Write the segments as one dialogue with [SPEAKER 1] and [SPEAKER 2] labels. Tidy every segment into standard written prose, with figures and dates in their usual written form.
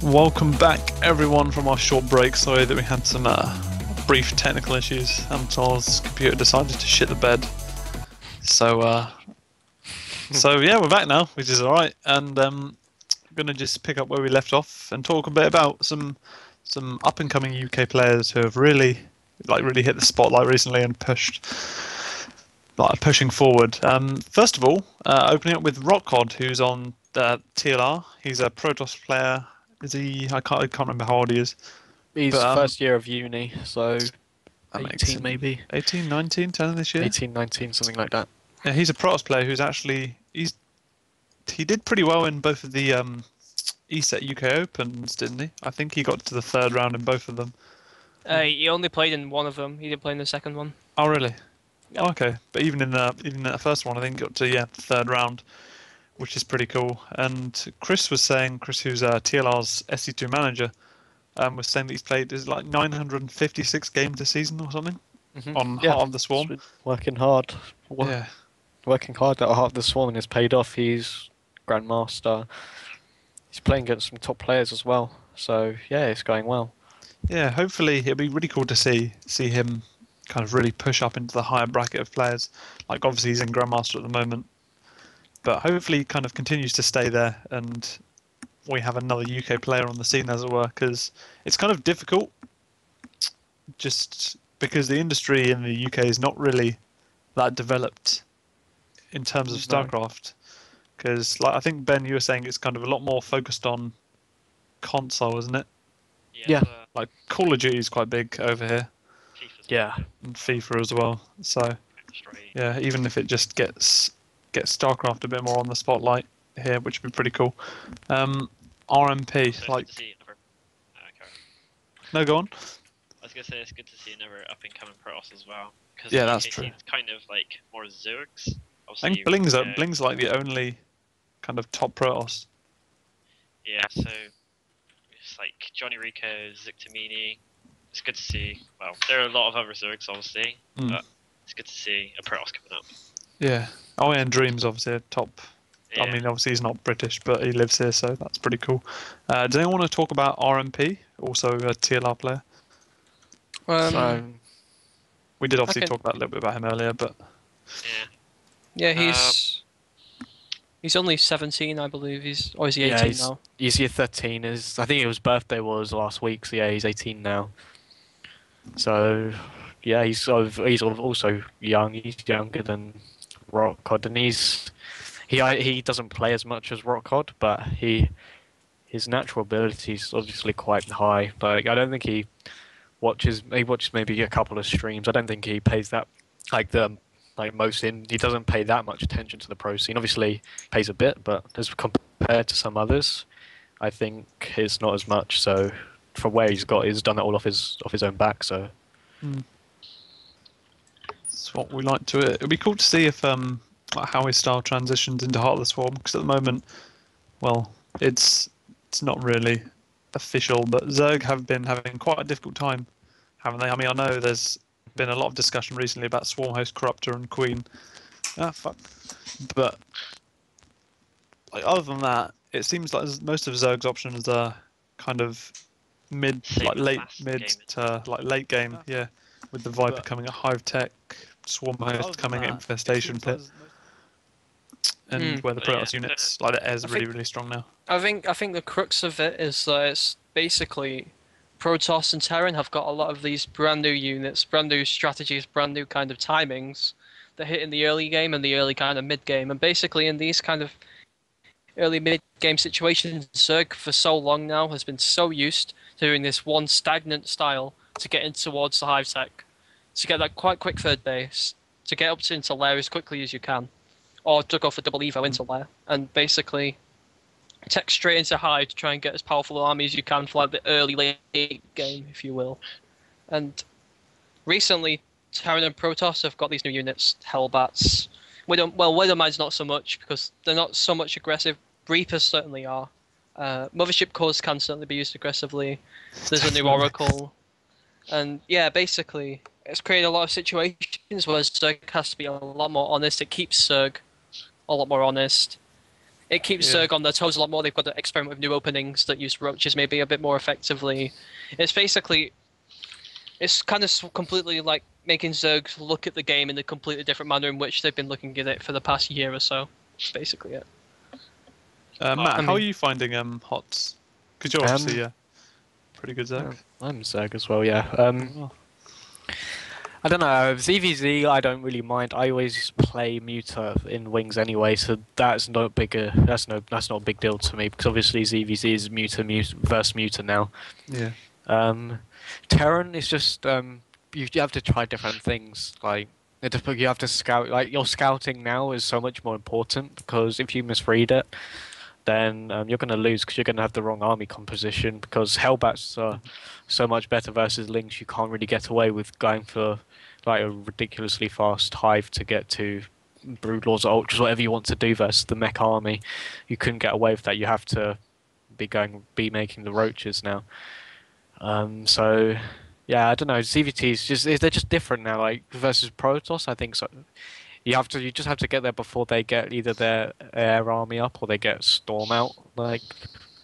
[SPEAKER 1] Welcome back, everyone, from our short break. Sorry that we had some brief technical issues. Anton's computer decided to shit the bed. So yeah, we're back now, which is all right. And I'm gonna just pick up where we left off and talk a bit about some up and coming UK players who have really hit the spotlight recently and pushing forward. First of all, opening up with Rockcod, who's on TLR. He's a Protoss player. Is he? I can't remember how old he is.
[SPEAKER 2] He's
[SPEAKER 1] But
[SPEAKER 2] first year of uni, so
[SPEAKER 1] that makes
[SPEAKER 2] 18
[SPEAKER 1] him
[SPEAKER 2] maybe.
[SPEAKER 1] 18, 19, 10 this year.
[SPEAKER 2] 18, 19, something like that.
[SPEAKER 1] Yeah, he's a Protoss player who's actually he did pretty well in both of the ESET UK Opens, didn't he? I think he got to the third round in both of them.
[SPEAKER 3] He only played in one of them. He didn't play in the second one.
[SPEAKER 1] Oh, really?
[SPEAKER 3] Yep.
[SPEAKER 1] Oh, okay. But even in the first one, I think he got to the third round, which is pretty cool. And Chris was saying, Chris, who's TLR's SC2 manager, was saying that he's played is like 956 games this season or something on
[SPEAKER 2] Yeah,
[SPEAKER 1] Heart of the
[SPEAKER 2] he's
[SPEAKER 1] Swarm.
[SPEAKER 2] been working hard.
[SPEAKER 1] Yeah.
[SPEAKER 2] Working hard at Heart of the Swarm and it's paid off. He's Grandmaster. He's playing against some top players as well. So yeah, it's going well.
[SPEAKER 1] Yeah, hopefully it'll be really cool to see him kind of really push up into the higher bracket of players. Like obviously he's in Grandmaster at the moment, but hopefully he kind of continues to stay there and we have another UK player on the scene, as it were, because it's kind of difficult just because the industry in the UK is not really that developed in terms of
[SPEAKER 2] No.
[SPEAKER 1] StarCraft. Because like I think Ben, you were saying it's kind of a lot more focused on console, isn't it?
[SPEAKER 2] Yeah.
[SPEAKER 1] Like Call of Duty is quite big over here.
[SPEAKER 2] Yeah.
[SPEAKER 1] And FIFA as well. So yeah, even if it just gets StarCraft a bit more on the spotlight here, which would be pretty cool. RMP,
[SPEAKER 4] So
[SPEAKER 1] like
[SPEAKER 4] it's good to see another. Okay.
[SPEAKER 1] no, go on.
[SPEAKER 4] I was gonna say it's good to see another up and coming Protoss as well. Because
[SPEAKER 1] Yeah, that's true.
[SPEAKER 4] It's kind of like more Zergs.
[SPEAKER 1] I think Bling's like the only kind of top Protoss.
[SPEAKER 4] Yeah, so it's like Johnny Rico, Zictamini. It's good to see. Well, there are a lot of other Zergs, obviously,
[SPEAKER 1] Mm.
[SPEAKER 4] but it's good to see a Protoss coming up.
[SPEAKER 1] Yeah. Oh, and Dreams obviously a top.
[SPEAKER 4] Yeah.
[SPEAKER 1] I mean, obviously he's not British, but he lives here, so that's pretty cool. Does anyone want to talk about RMP, also a TLR player?
[SPEAKER 2] So
[SPEAKER 1] We did obviously
[SPEAKER 3] Okay.
[SPEAKER 1] talk about a little bit about him earlier, but
[SPEAKER 4] yeah.
[SPEAKER 3] Yeah, he's only 17, I believe. Is he 18
[SPEAKER 2] yeah, he's,
[SPEAKER 3] now?
[SPEAKER 2] he's year 13. I think his birthday was last week. So yeah, he's 18 now. So yeah, he's also young. He's younger than Rockcod, and he doesn't play as much as Rockcod, but his natural ability is obviously quite high. Like I don't think he watches maybe a couple of streams. I don't think he pays that he doesn't pay that much attention to the pro scene. Obviously he pays a bit, but as compared to some others, I think it's not as much. So for where he's done it all off his own back. So
[SPEAKER 1] that's what we like to. It'd be cool to see if like how his style transitions into Heart of the Swarm, because at the moment, well, it's not really official, but Zerg have been having quite a difficult time, haven't they? I mean, I know there's been a lot of discussion recently about Swarmhost, Corruptor, and Queen. Ah, fuck. But like other than that, it seems like most of Zerg's options are kind of mid,
[SPEAKER 4] Same
[SPEAKER 1] like
[SPEAKER 4] as
[SPEAKER 1] late
[SPEAKER 4] last
[SPEAKER 1] mid
[SPEAKER 4] game,
[SPEAKER 1] to like late game, yeah. With the Viper coming at Hive Tech, Swarmhost coming at Infestation Pit, and where the
[SPEAKER 4] Oh, yeah.
[SPEAKER 1] Protoss units like the Air's
[SPEAKER 3] I
[SPEAKER 1] really
[SPEAKER 3] think-
[SPEAKER 1] really strong now.
[SPEAKER 3] I think the crux of it is that it's basically Protoss and Terran have got a lot of these brand new units, brand new strategies, brand new kind of timings that hit in the early game and the early kind of mid game. And basically in these kind of early mid game situations, Zerg for so long now has been so used to doing this one stagnant style to get in towards the Hive Tech, to get that quite quick third base, to get up into lair as quickly as you can, or to go for double evo into lair, and basically tech straight into Hive to try and get as powerful an army as you can for like the early late game, if you will. And recently, Terran and Protoss have got these new units, Hellbats. Widowmine's not so much because they're not so much aggressive. Reapers certainly are. Mothership cores can certainly be used aggressively. There's a new
[SPEAKER 1] Definitely.
[SPEAKER 3] Oracle. And yeah, basically, it's created a lot of situations where Zerg has to be a lot more honest. It keeps Zerg a lot more honest. It keeps
[SPEAKER 1] Yeah.
[SPEAKER 3] Zerg on their toes a lot more. They've got to experiment with new openings that use roaches maybe a bit more effectively. It's basically, it's kind of completely like making Zerg look at the game in a completely different manner in which they've been looking at it for the past year or so. That's basically it.
[SPEAKER 1] Matt,
[SPEAKER 3] I
[SPEAKER 1] how are
[SPEAKER 3] mean-
[SPEAKER 1] you finding HOTS? Because you're obviously pretty good Zerg.
[SPEAKER 2] I'm Zerg as well, yeah.
[SPEAKER 1] Well,
[SPEAKER 2] I don't know. ZVZ, I don't really mind. I always play Muta in Wings anyway, so that's not bigger. That's not a big deal to me because obviously ZVZ is Muta versus Muta now.
[SPEAKER 1] yeah.
[SPEAKER 2] Terran is just you have to try different things. Like you have to scout. Like your scouting now is so much more important because if you misread it, then you're going to lose because you're going to have the wrong army composition. Because Hellbats are so much better versus Lynx, you can't really get away with going for like a ridiculously fast hive to get to Broodlords or Ultras, whatever you want to do versus the mech army. You couldn't get away with that. You have to be making the roaches now. So yeah, I don't know. CVTs they're just different now. Like versus Protoss, I think so. You just have to get there before they get either their air army up or they get Storm out. Like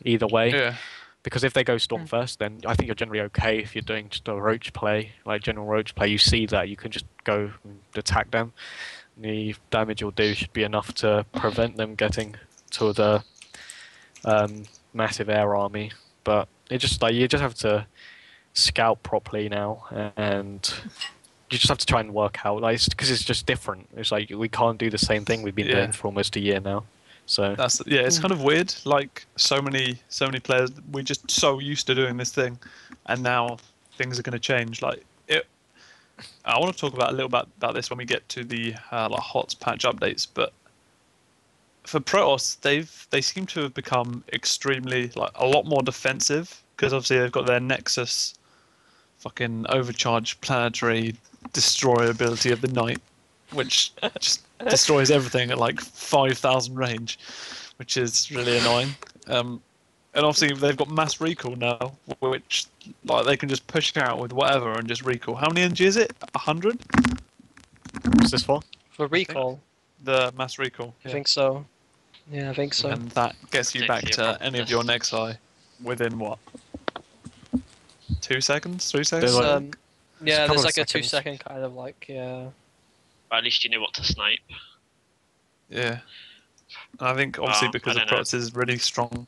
[SPEAKER 2] either way,
[SPEAKER 1] Yeah.
[SPEAKER 2] because if they go Storm first, then I think you're generally okay. If you're doing just a roach play, like general roach play, you see that you can just go and attack them. The damage you'll do should be enough to prevent them getting to the massive air army. But it just like you just have to scout properly now, and you just have to try and work out like because it's just different. It's like we can't do the same thing we've been
[SPEAKER 1] Yeah.
[SPEAKER 2] doing for almost a year now. So
[SPEAKER 1] It's kind of weird. Like so many players, we're just so used to doing this thing, and now things are going to change. Like it. I want to talk about a little bit about this when we get to the like HOTS patch updates. But for Protoss, they seem to have become extremely like a lot more defensive because obviously they've got their Nexus, fucking overcharged planetary destroyer ability of the night, which just destroys everything at like 5,000 range, which is really annoying. And obviously they've got mass recall now, which like they can just push out with whatever and just recall. How many energy is it? 100?
[SPEAKER 2] what's this for?
[SPEAKER 3] For recall,
[SPEAKER 1] The mass recall.
[SPEAKER 3] I think so. Yeah, I think so.
[SPEAKER 1] And that gets you
[SPEAKER 4] Takes
[SPEAKER 1] back
[SPEAKER 4] you
[SPEAKER 1] to
[SPEAKER 4] about
[SPEAKER 1] any of
[SPEAKER 4] this.
[SPEAKER 1] your Nexi within what? 2 seconds? 3
[SPEAKER 2] There's
[SPEAKER 1] seconds?
[SPEAKER 2] like-
[SPEAKER 3] Yeah,
[SPEAKER 2] couple
[SPEAKER 3] there's
[SPEAKER 2] of
[SPEAKER 3] like a
[SPEAKER 2] seconds.
[SPEAKER 3] 2-second kind of like
[SPEAKER 4] But at least you know what to snipe.
[SPEAKER 1] Yeah. And I think obviously
[SPEAKER 4] Well,
[SPEAKER 1] because
[SPEAKER 4] I
[SPEAKER 1] of
[SPEAKER 4] don't know.
[SPEAKER 1] Protoss is really strong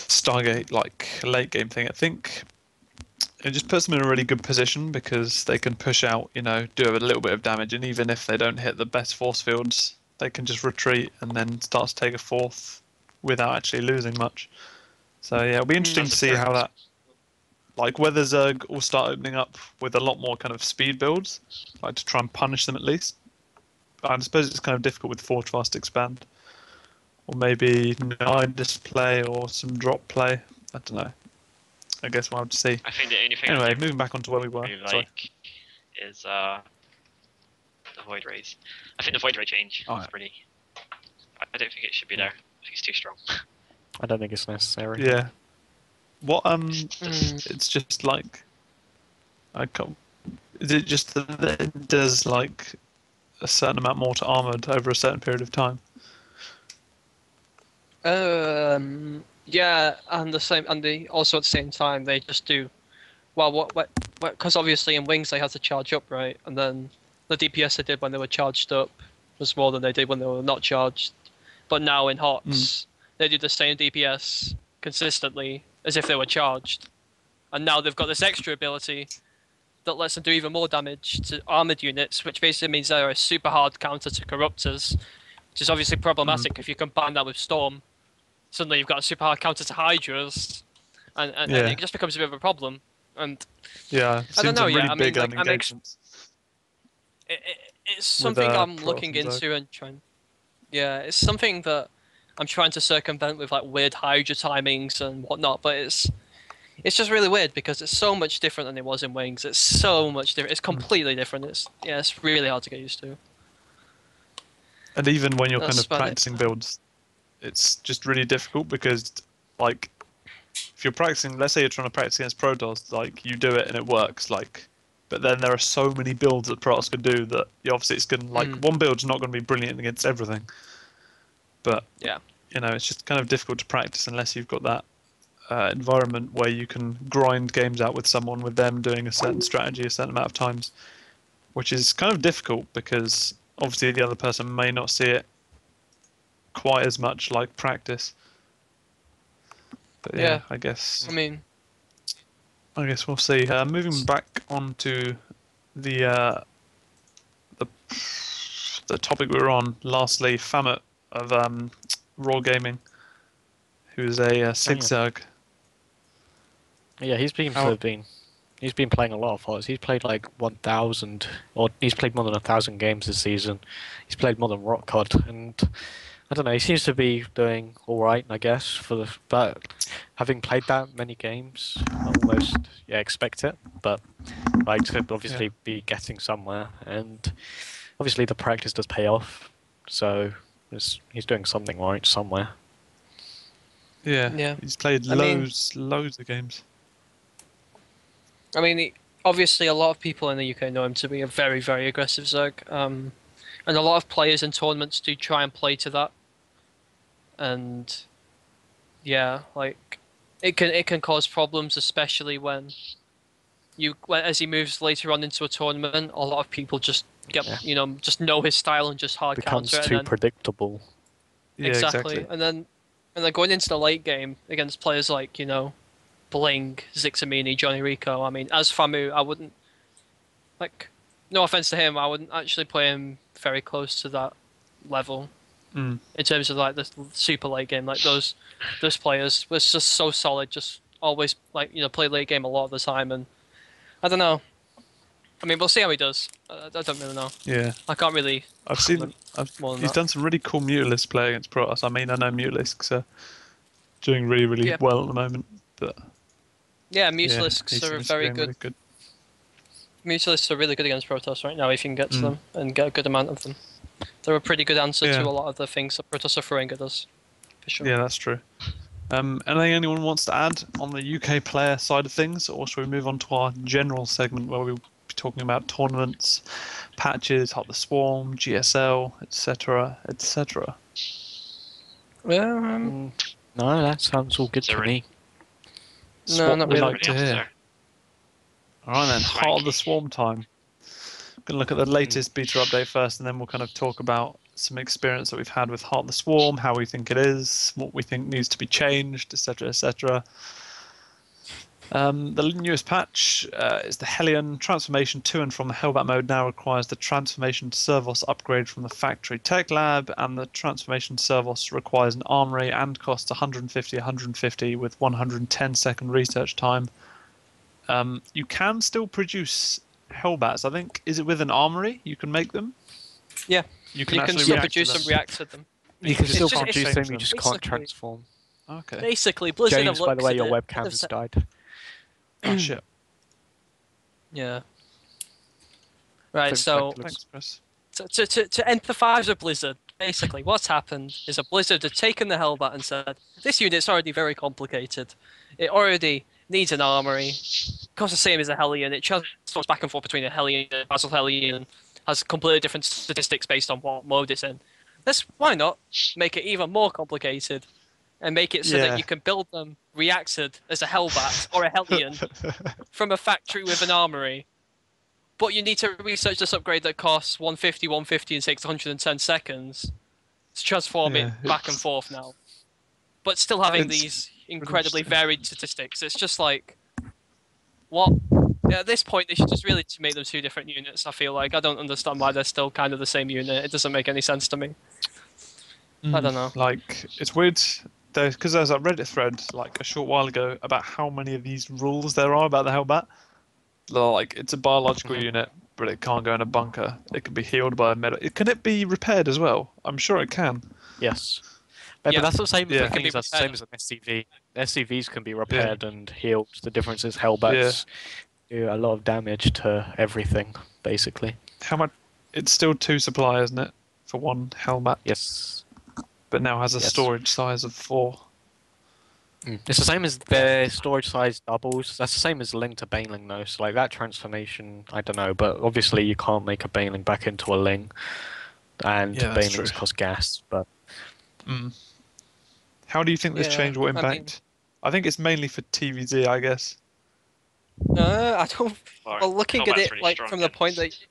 [SPEAKER 1] Stargate like late game thing, I think it just puts them in a really good position because they can push out, do a little bit of damage, and even if they don't hit the best force fields, they can just retreat and then start to take a fourth without actually losing much. So yeah, it'll be interesting to
[SPEAKER 4] That's a
[SPEAKER 1] see how
[SPEAKER 4] purpose.
[SPEAKER 1] that, like whether Zerg will start opening up with a lot more kind of speed builds, like to try and punish them at least. I suppose it's kind of difficult with Forge Fast Expand. Or maybe 9 display or some drop play. I don't know. I guess we'll have to see.
[SPEAKER 4] I think the only thing
[SPEAKER 1] Anyway,
[SPEAKER 4] I do
[SPEAKER 1] moving back onto where we were.
[SPEAKER 4] really
[SPEAKER 1] Sorry.
[SPEAKER 4] like is the Void Rays. I think the Void Ray change
[SPEAKER 1] Oh,
[SPEAKER 4] is
[SPEAKER 1] yeah.
[SPEAKER 4] pretty. I don't think it should be there. I think it's too strong.
[SPEAKER 2] I don't think it's necessary.
[SPEAKER 1] Yeah. What
[SPEAKER 4] Just-
[SPEAKER 1] it's just like I can't, is it just that it does like a certain amount more to armored over a certain period of time?
[SPEAKER 3] Yeah, and also at the same time they just do well. Because obviously in Wings they had to charge up, right? And then the DPS they did when they were charged up was more than they did when they were not charged. But now in HOTS they do the same DPS consistently as if they were charged, and now they've got this extra ability that lets them do even more damage to armored units, which basically means they're a super hard counter to Corruptors, which is obviously problematic if you combine that with Storm. Suddenly you've got a super hard counter to Hydras, and
[SPEAKER 1] Yeah.
[SPEAKER 3] it just becomes a bit of a problem. And
[SPEAKER 1] Yeah,
[SPEAKER 3] I don't
[SPEAKER 1] seems
[SPEAKER 3] know,
[SPEAKER 1] really
[SPEAKER 3] yeah, I mean,
[SPEAKER 1] big
[SPEAKER 3] like, I'm
[SPEAKER 1] engagements.
[SPEAKER 3] it's something I'm
[SPEAKER 1] Protoss
[SPEAKER 3] looking
[SPEAKER 1] and Zerg.
[SPEAKER 3] into and trying. Yeah, it's something that I'm trying to circumvent with like weird Hydra timings and whatnot. But it's just really weird because it's so much different than it was in Wings. It's so much different. It's completely different. It's really hard to get used to.
[SPEAKER 1] And even when you're kind
[SPEAKER 3] That's
[SPEAKER 1] of
[SPEAKER 3] about it.
[SPEAKER 1] practicing builds, it's just really difficult because, like, if you're practicing, let's say you're trying to practice against Protoss, like, you do it and it works, like, but then there are so many builds that Protoss can do that obviously it's going to, like, one build's not going to be brilliant against everything. But
[SPEAKER 3] Yeah.
[SPEAKER 1] it's just kind of difficult to practice unless you've got that environment where you can grind games out with someone, with them doing a certain strategy a certain amount of times, which is kind of difficult because obviously the other person may not see it quite as much like practice. But yeah,
[SPEAKER 3] Yeah.
[SPEAKER 1] I guess
[SPEAKER 3] I mean,
[SPEAKER 1] we'll see. Moving back onto the uh, the the topic we were on, lastly, Famut of Raw Gaming, who's a Zigzag.
[SPEAKER 2] Yeah, he's been
[SPEAKER 1] How-
[SPEAKER 2] he's been playing a lot of HOTS. He's played like 1,000, or he's played more than 1,000 games this season. He's played more than Rockcod, and I don't know. He seems to be doing all right, I guess. But having played that many games, I almost expect it. But like to obviously be getting somewhere, and obviously the practice does pay off. So he's doing something right somewhere.
[SPEAKER 3] Yeah.
[SPEAKER 1] He's played
[SPEAKER 3] I mean-
[SPEAKER 1] loads of games.
[SPEAKER 3] I mean, obviously, a lot of people in the UK know him to be a very, very aggressive Zerg, and a lot of players in tournaments do try and play to that. And yeah, like it can cause problems, especially when as he moves later on into a tournament. A lot of people just get just know his style and just hard
[SPEAKER 2] Becomes
[SPEAKER 3] counter it.
[SPEAKER 2] too
[SPEAKER 3] And then,
[SPEAKER 2] predictable.
[SPEAKER 1] Yeah,
[SPEAKER 3] exactly. And then going into the late game against players like Bling, Zixamini, Johnny Rico. I mean, as Famu, I wouldn't no offense to him, I wouldn't actually play him very close to that level
[SPEAKER 1] Mm.
[SPEAKER 3] in terms of like the super late game. Like those players was just so solid, just always play late game a lot of the time, and I don't know. I mean, we'll see how he does. I don't really know.
[SPEAKER 1] Yeah,
[SPEAKER 3] I can't really.
[SPEAKER 1] I've seen.
[SPEAKER 3] more than
[SPEAKER 1] He's
[SPEAKER 3] that.
[SPEAKER 1] done some really cool Mutalisks play against Protoss. I mean, I know Mutalisks are doing really
[SPEAKER 3] Yeah.
[SPEAKER 1] well at the moment, but
[SPEAKER 3] Yeah,
[SPEAKER 1] yeah,
[SPEAKER 3] Mutalisks
[SPEAKER 1] he's
[SPEAKER 3] are very
[SPEAKER 1] doing
[SPEAKER 3] good.
[SPEAKER 1] really good.
[SPEAKER 3] Mutalisks are really good against Protoss right now if you can get to them and get a good amount of them. They're a pretty good answer
[SPEAKER 1] Yeah.
[SPEAKER 3] to a lot of the things that Protoss are throwing at us, for sure.
[SPEAKER 1] Yeah, that's true. Anything anyone wants to add on the UK player side of things, or should we move on to our general segment where we'll be talking about tournaments, patches, Hot the Swarm, GSL, etc., etc.
[SPEAKER 3] Yeah,
[SPEAKER 2] No, that sounds all good
[SPEAKER 4] So
[SPEAKER 2] to
[SPEAKER 4] re-
[SPEAKER 2] me.
[SPEAKER 1] It's
[SPEAKER 3] No,
[SPEAKER 1] what
[SPEAKER 3] not
[SPEAKER 1] we
[SPEAKER 3] really.
[SPEAKER 1] like to hear. All right then, Heart of the Swarm time. Going to look at the latest beta update first, and then we'll kind of talk about some experience that we've had with Heart of the Swarm, how we think it is, what we think needs to be changed, etc., etc. The newest patch is the Hellion transformation to and from the Hellbat mode now requires the transformation Servos upgrade from the factory tech lab, and the transformation Servos requires an armory and costs 150 with 110-second research time. You can still produce Hellbats. I think, is it with an armory you can make them?
[SPEAKER 3] Yeah.
[SPEAKER 1] You can
[SPEAKER 3] you can
[SPEAKER 1] actually
[SPEAKER 3] still
[SPEAKER 1] react to
[SPEAKER 3] produce
[SPEAKER 1] them.
[SPEAKER 3] and react to them.
[SPEAKER 2] You can
[SPEAKER 3] It's
[SPEAKER 2] still
[SPEAKER 3] just-
[SPEAKER 2] produce
[SPEAKER 3] it's-
[SPEAKER 2] them, you just can't
[SPEAKER 3] basically-
[SPEAKER 2] transform.
[SPEAKER 1] Okay.
[SPEAKER 3] Basically, Blizzard
[SPEAKER 2] James,
[SPEAKER 3] have
[SPEAKER 2] by the
[SPEAKER 3] looked
[SPEAKER 2] way,
[SPEAKER 3] at
[SPEAKER 2] your
[SPEAKER 3] it,
[SPEAKER 2] webcam
[SPEAKER 3] they've
[SPEAKER 2] has
[SPEAKER 3] said-
[SPEAKER 2] died.
[SPEAKER 1] Oh shit.
[SPEAKER 3] Yeah. Right, so
[SPEAKER 1] Thanks, Chris.
[SPEAKER 3] to empathize with Blizzard, basically what's happened is a Blizzard had taken the Hellbat and said, this unit's already very complicated. It already needs an armory. Costs the same as a Hellion. It transforms back and forth between a Hellion and a Basil Hellion. Has completely different statistics based on what mode it's in. Why not make it even more complicated and make it so
[SPEAKER 1] Yeah.
[SPEAKER 3] that you can build them reacted as a Hellbat or a Hellion from a factory with an armory. But you need to research this upgrade that costs 150, and takes 110 seconds to transform
[SPEAKER 1] Yeah,
[SPEAKER 3] it back and
[SPEAKER 1] it's-
[SPEAKER 3] forth now. But still having
[SPEAKER 1] it's
[SPEAKER 3] these incredibly
[SPEAKER 1] interesting.
[SPEAKER 3] varied statistics. It's just like, what? At this point, they should just really make them two different units, I feel like. I don't understand why they're still kind of the same unit. It doesn't make any sense to me. I don't know.
[SPEAKER 1] Like, it's weird because there's a Reddit thread like a short while ago about how many of these rules there are about the Hellbat. Like, it's a biological unit, but it can't go in a bunker. It can be healed by a metal. Can it be repaired as well? I'm sure it can.
[SPEAKER 2] Yes.
[SPEAKER 3] Yeah.
[SPEAKER 2] But that's the same.
[SPEAKER 1] Yeah.
[SPEAKER 2] The thing is, that's the same as an SCV. SCVs can be repaired and healed. The difference is Hellbats do a lot of damage to everything, basically.
[SPEAKER 1] How much? It's still 2 supply, isn't it, for one Hellbat?
[SPEAKER 2] Yes.
[SPEAKER 1] But now has a
[SPEAKER 2] Yes.
[SPEAKER 1] storage size of 4.
[SPEAKER 2] It's the same as their storage size doubles. That's the same as Ling to Baneling, though. So, like, that transformation, I don't know. But obviously, you can't make a Baneling back into a Ling. And
[SPEAKER 1] Yeah, that's
[SPEAKER 2] Banelings
[SPEAKER 1] true.
[SPEAKER 2] cost gas. But
[SPEAKER 1] Mm. How do you think this
[SPEAKER 3] Yeah,
[SPEAKER 1] change will
[SPEAKER 3] I mean,
[SPEAKER 1] impact? I think it's mainly for TVZ, I guess.
[SPEAKER 3] I don't.
[SPEAKER 4] Or
[SPEAKER 3] Well, looking at
[SPEAKER 4] Hellbat's
[SPEAKER 3] it
[SPEAKER 4] really
[SPEAKER 3] like
[SPEAKER 4] strong
[SPEAKER 3] from the point that,
[SPEAKER 4] against.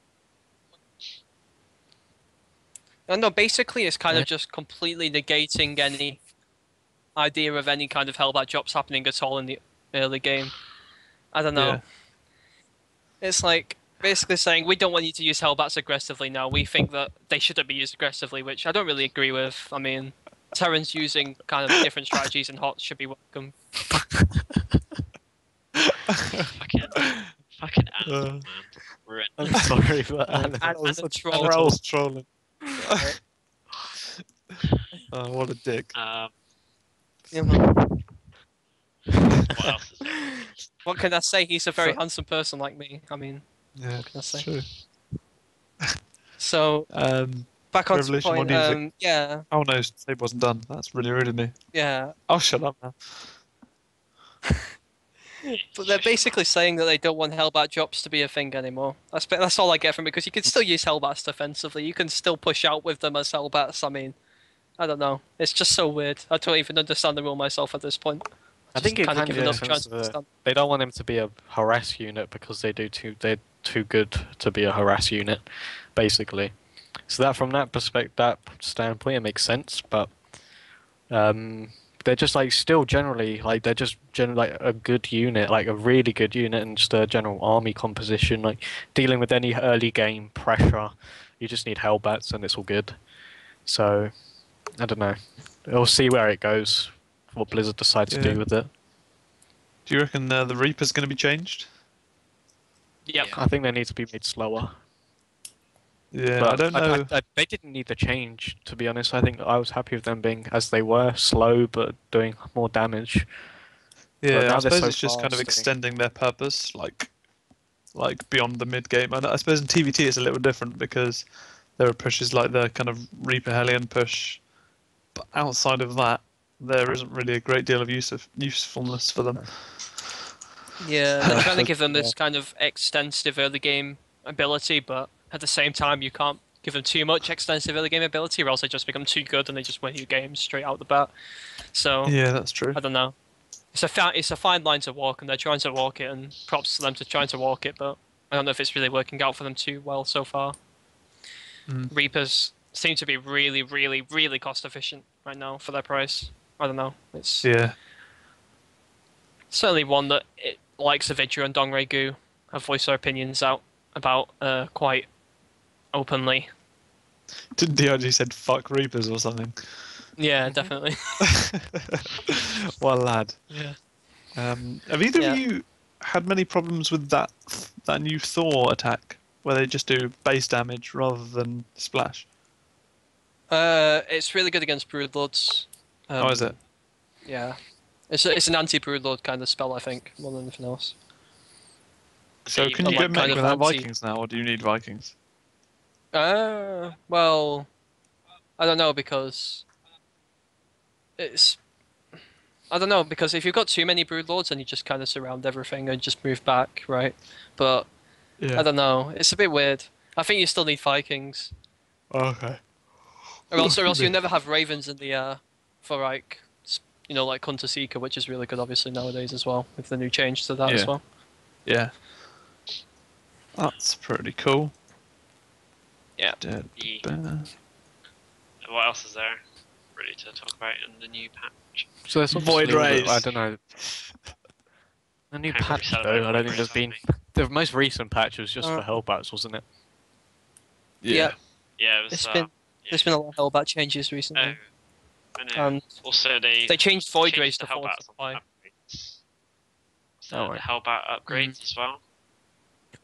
[SPEAKER 3] no, basically it's kind
[SPEAKER 2] Yeah.
[SPEAKER 3] of just completely negating any idea of any kind of Hellbat drops happening at all in the early game. I don't know.
[SPEAKER 1] Yeah.
[SPEAKER 3] It's like basically saying we don't want you to use Hellbats aggressively now. We think that they shouldn't be used aggressively, which I don't really agree with. I mean, Terrans using kind of different strategies and HOTS should be welcome.
[SPEAKER 4] Fucking, fucking Anthem, man. We're in.
[SPEAKER 2] I'm sorry, but
[SPEAKER 1] And
[SPEAKER 3] And
[SPEAKER 2] was
[SPEAKER 3] a
[SPEAKER 2] a
[SPEAKER 3] troll.
[SPEAKER 1] I was trolling.
[SPEAKER 3] Right.
[SPEAKER 1] Oh, what a dick.
[SPEAKER 3] You know,
[SPEAKER 4] What else is there?
[SPEAKER 3] what can I say? He's a very
[SPEAKER 1] So-
[SPEAKER 3] handsome person like me. I mean,
[SPEAKER 1] Yeah,
[SPEAKER 3] what can I
[SPEAKER 1] it's
[SPEAKER 3] say?
[SPEAKER 1] true.
[SPEAKER 3] So
[SPEAKER 1] Um,
[SPEAKER 3] back on to the
[SPEAKER 1] Revolution, what
[SPEAKER 3] point.
[SPEAKER 1] do you think?
[SPEAKER 3] Yeah,
[SPEAKER 1] oh no, Save wasn't done. That's really rude of me.
[SPEAKER 3] yeah.
[SPEAKER 1] Oh, shut up now.
[SPEAKER 3] But they're basically saying that they don't want Hellbat drops to be a thing anymore. That's all I get from it, because you can still use Hellbats defensively. You can still push out with them as Hellbats. I mean, I don't know. It's just so weird. I don't even understand the rule myself at this point.
[SPEAKER 2] I think it
[SPEAKER 3] kind of
[SPEAKER 2] kind of
[SPEAKER 3] give
[SPEAKER 2] makes
[SPEAKER 3] enough chance
[SPEAKER 2] sense
[SPEAKER 3] to
[SPEAKER 2] that
[SPEAKER 3] understand.
[SPEAKER 2] they don't want them to be a harass unit because they're too good to be a harass unit, basically. So that from that perspective, that standpoint, it makes sense. But they're just like still generally like they're just generally like a good unit, like a really good unit, and just a general army composition. Like dealing with any early game pressure, you just need Hellbats and it's all good. So I don't know. We'll see where it goes. What Blizzard decide to
[SPEAKER 1] Yeah.
[SPEAKER 2] do with it.
[SPEAKER 1] Do you reckon the Reaper's going to be changed?
[SPEAKER 3] Yep.
[SPEAKER 2] I think they need to be made slower.
[SPEAKER 1] Yeah,
[SPEAKER 2] But
[SPEAKER 1] I don't know.
[SPEAKER 2] they didn't need the change, to be honest. I think I was happy with them being as they were, slow but doing more damage.
[SPEAKER 1] Yeah,
[SPEAKER 2] now
[SPEAKER 1] I
[SPEAKER 2] they're
[SPEAKER 1] suppose
[SPEAKER 2] so
[SPEAKER 1] it's just kind of
[SPEAKER 2] fast,
[SPEAKER 1] extending their purpose, like beyond the mid game. And I suppose in TVT it's a little different because there are pushes like the kind of Reaper Hellion push, but outside of that, there isn't really a great deal of usefulness for them.
[SPEAKER 3] Yeah, they're trying to give them
[SPEAKER 2] Yeah.
[SPEAKER 3] this kind of extensive early game ability, but at the same time, you can't give them too much extensive early game ability, or else they just become too good and they just win you games straight out the bat. So
[SPEAKER 1] Yeah, that's true.
[SPEAKER 3] I don't know. It's a fine line to walk, and they're trying to walk it, and props to them to trying to walk it, but I don't know if it's really working out for them too well so far.
[SPEAKER 1] Mm.
[SPEAKER 3] Reapers seem to be really, really, really cost efficient right now for their price. I don't know. It's
[SPEAKER 1] Yeah.
[SPEAKER 3] certainly one that likes Avidra and Dongray Gu have voiced their opinions out about quite openly.
[SPEAKER 1] Didn't DRG said fuck Reapers or something?
[SPEAKER 3] Yeah, definitely.
[SPEAKER 1] What a lad.
[SPEAKER 3] Yeah.
[SPEAKER 1] Have either
[SPEAKER 3] Yeah.
[SPEAKER 1] of you had many problems with that new Thor attack, where they just do base damage rather than splash?
[SPEAKER 3] It's really good against Broodlords.
[SPEAKER 1] Oh, is it?
[SPEAKER 3] Yeah. It's an anti-Broodlord kind of spell, I think, more than anything else.
[SPEAKER 1] So
[SPEAKER 4] They-
[SPEAKER 1] can you
[SPEAKER 3] like
[SPEAKER 1] go
[SPEAKER 3] kind
[SPEAKER 1] mech
[SPEAKER 3] of
[SPEAKER 1] without
[SPEAKER 3] anti-
[SPEAKER 1] Vikings now, or do you need Vikings?
[SPEAKER 3] Well, I don't know, because it's... I don't know, because if you've got too many Broodlords, then you just kind of surround everything and just move back, right? But
[SPEAKER 1] Yeah.
[SPEAKER 3] I don't know. It's a bit weird. I think you still need Vikings.
[SPEAKER 1] Okay.
[SPEAKER 3] Or else you'll never have Ravens in the air for like like Hunter Seeker, which is really good obviously nowadays as well, with the new change to that as
[SPEAKER 1] Yeah.
[SPEAKER 3] well.
[SPEAKER 1] Yeah. That's pretty cool.
[SPEAKER 3] Yeah.
[SPEAKER 1] Dead
[SPEAKER 4] Yeah.
[SPEAKER 1] bear.
[SPEAKER 4] What else is there really to talk about in the new patch?
[SPEAKER 2] So there's
[SPEAKER 1] Void
[SPEAKER 2] obviously all the-
[SPEAKER 1] Rays.
[SPEAKER 2] I don't know. The new
[SPEAKER 4] Can't really
[SPEAKER 2] patch
[SPEAKER 4] celebrate
[SPEAKER 2] though, I don't
[SPEAKER 4] Void
[SPEAKER 2] think there's
[SPEAKER 4] Rays,
[SPEAKER 2] been.
[SPEAKER 4] haven't
[SPEAKER 2] The most recent patch was just
[SPEAKER 3] Uh,
[SPEAKER 2] for Hellbats, wasn't it?
[SPEAKER 3] Yeah.
[SPEAKER 4] Yeah, it was.
[SPEAKER 3] It's been There's been a lot of Hellbat changes recently.
[SPEAKER 4] Oh, I know.
[SPEAKER 3] And
[SPEAKER 4] Also, they
[SPEAKER 3] changed Void
[SPEAKER 4] changed
[SPEAKER 3] Rays
[SPEAKER 4] the
[SPEAKER 3] to full
[SPEAKER 4] Hellbats
[SPEAKER 3] supply.
[SPEAKER 4] upgrades. So
[SPEAKER 2] Oh,
[SPEAKER 4] the
[SPEAKER 2] right.
[SPEAKER 4] Hellbat upgrades as well.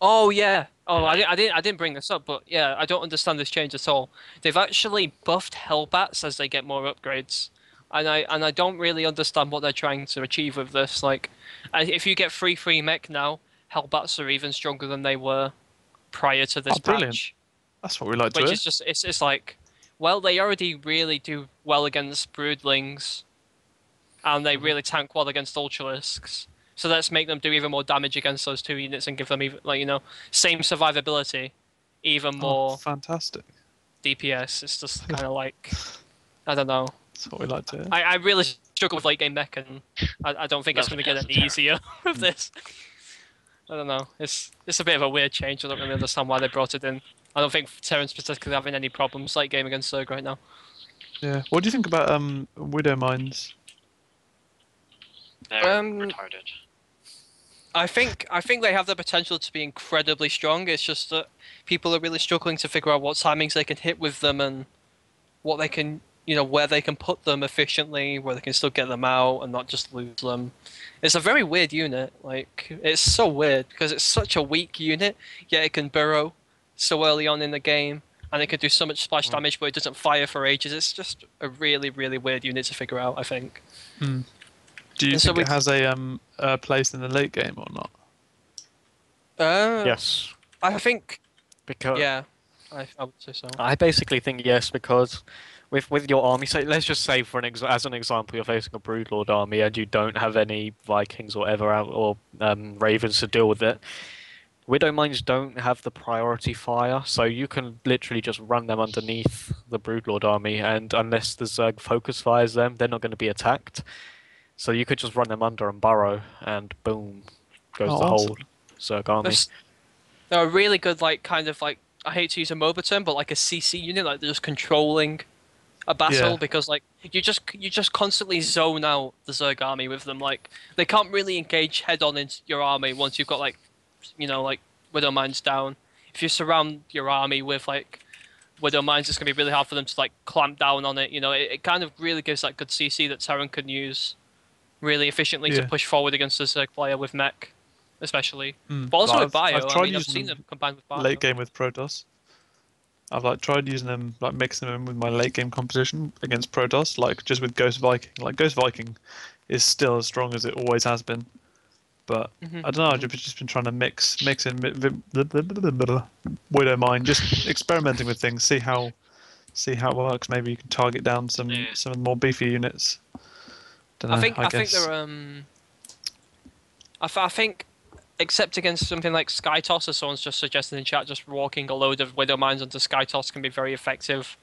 [SPEAKER 3] Oh yeah. Oh, I didn't bring this up, but yeah, I don't understand this change at all. They've actually buffed Hellbats as they get more upgrades, and I don't really understand what they're trying to achieve with this. Like, if you get free mech now, Hellbats are even stronger than they were prior to this
[SPEAKER 1] Oh, brilliant.
[SPEAKER 3] patch.
[SPEAKER 1] That's what we like to
[SPEAKER 3] Which
[SPEAKER 1] hear.
[SPEAKER 3] is just it's like, well, they already really do well against Broodlings, and they really tank well against Ultralisks. So let's make them do even more damage against those two units and give them even same survivability, even
[SPEAKER 1] Oh,
[SPEAKER 3] more
[SPEAKER 1] fantastic.
[SPEAKER 3] DPS. It's just kind of like, I don't know.
[SPEAKER 1] That's what we like to hear.
[SPEAKER 3] I really struggle with late game mech, and I don't think it's
[SPEAKER 4] That's
[SPEAKER 3] going to get
[SPEAKER 4] because
[SPEAKER 3] any
[SPEAKER 4] of
[SPEAKER 3] easier with this. I don't know. It's a bit of a weird change. I don't really understand why they brought it in. I don't think Terran's particularly having any problems late game against Zerg right now.
[SPEAKER 1] Yeah. What do you think about Widow Mines?
[SPEAKER 4] They're
[SPEAKER 3] Um,
[SPEAKER 4] retarded.
[SPEAKER 3] I think they have the potential to be incredibly strong. It's just that people are really struggling to figure out what timings they can hit with them and what they can, where they can put them efficiently, where they can still get them out and not just lose them. It's a very weird unit. Like, it's so weird because it's such a weak unit, yet it can burrow so early on in the game and it can do so much splash damage, but it doesn't fire for ages. It's just a really, really weird unit to figure out, I think.
[SPEAKER 1] Do you
[SPEAKER 3] And so
[SPEAKER 1] think it has a place in the late game or not?
[SPEAKER 2] Yes,
[SPEAKER 3] I think,
[SPEAKER 2] because
[SPEAKER 3] yeah, I would say so.
[SPEAKER 2] I basically think yes, because with your army, so let's just say as an example, you're facing a Broodlord army and you don't have any Vikings or ever out or Ravens to deal with it. Widow Mines don't have the priority fire, so you can literally just run them underneath the Broodlord army, and unless the Zerg focus fires them, they're not going to be attacked. So you could just run them under and burrow, and boom, goes
[SPEAKER 1] Oh,
[SPEAKER 2] the
[SPEAKER 1] awesome.
[SPEAKER 2] whole Zerg army.
[SPEAKER 3] They're a really good, kind of I hate to use a MOBA term, but like a CC unit, like they're just controlling a battle
[SPEAKER 1] Yeah.
[SPEAKER 3] because you just constantly zone out the Zerg army with them. Like they can't really engage head on into your army once you've got like Widow Mines down. If you surround your army with Widow Mines, it's gonna be really hard for them to clamp down on it. It kind of really gives that good CC that Terran can use really efficiently to
[SPEAKER 1] Yeah.
[SPEAKER 3] push forward against the Zerg player with mech, especially.
[SPEAKER 1] Mm.
[SPEAKER 3] But also
[SPEAKER 1] Like,
[SPEAKER 3] with Bio,
[SPEAKER 1] I've tried
[SPEAKER 3] I've
[SPEAKER 1] using
[SPEAKER 3] seen them combined with Bio.
[SPEAKER 1] late game with Protoss. I've tried using them, mixing them with my late game composition against Protoss, just with Ghost Viking. Ghost Viking is still as strong as it always has been, but
[SPEAKER 3] Mhm.
[SPEAKER 1] I don't know. I've just been trying to mix in Widow Mine, just experimenting with things, see how it works. Maybe you can target down some
[SPEAKER 4] Yeah.
[SPEAKER 1] some of the more beefy units. Don't know.
[SPEAKER 3] I think
[SPEAKER 1] guess.
[SPEAKER 3] they're I think except against something like Skytoss, as someone's just suggested in chat, just walking a load of Widow Mines onto Skytoss can be very effective.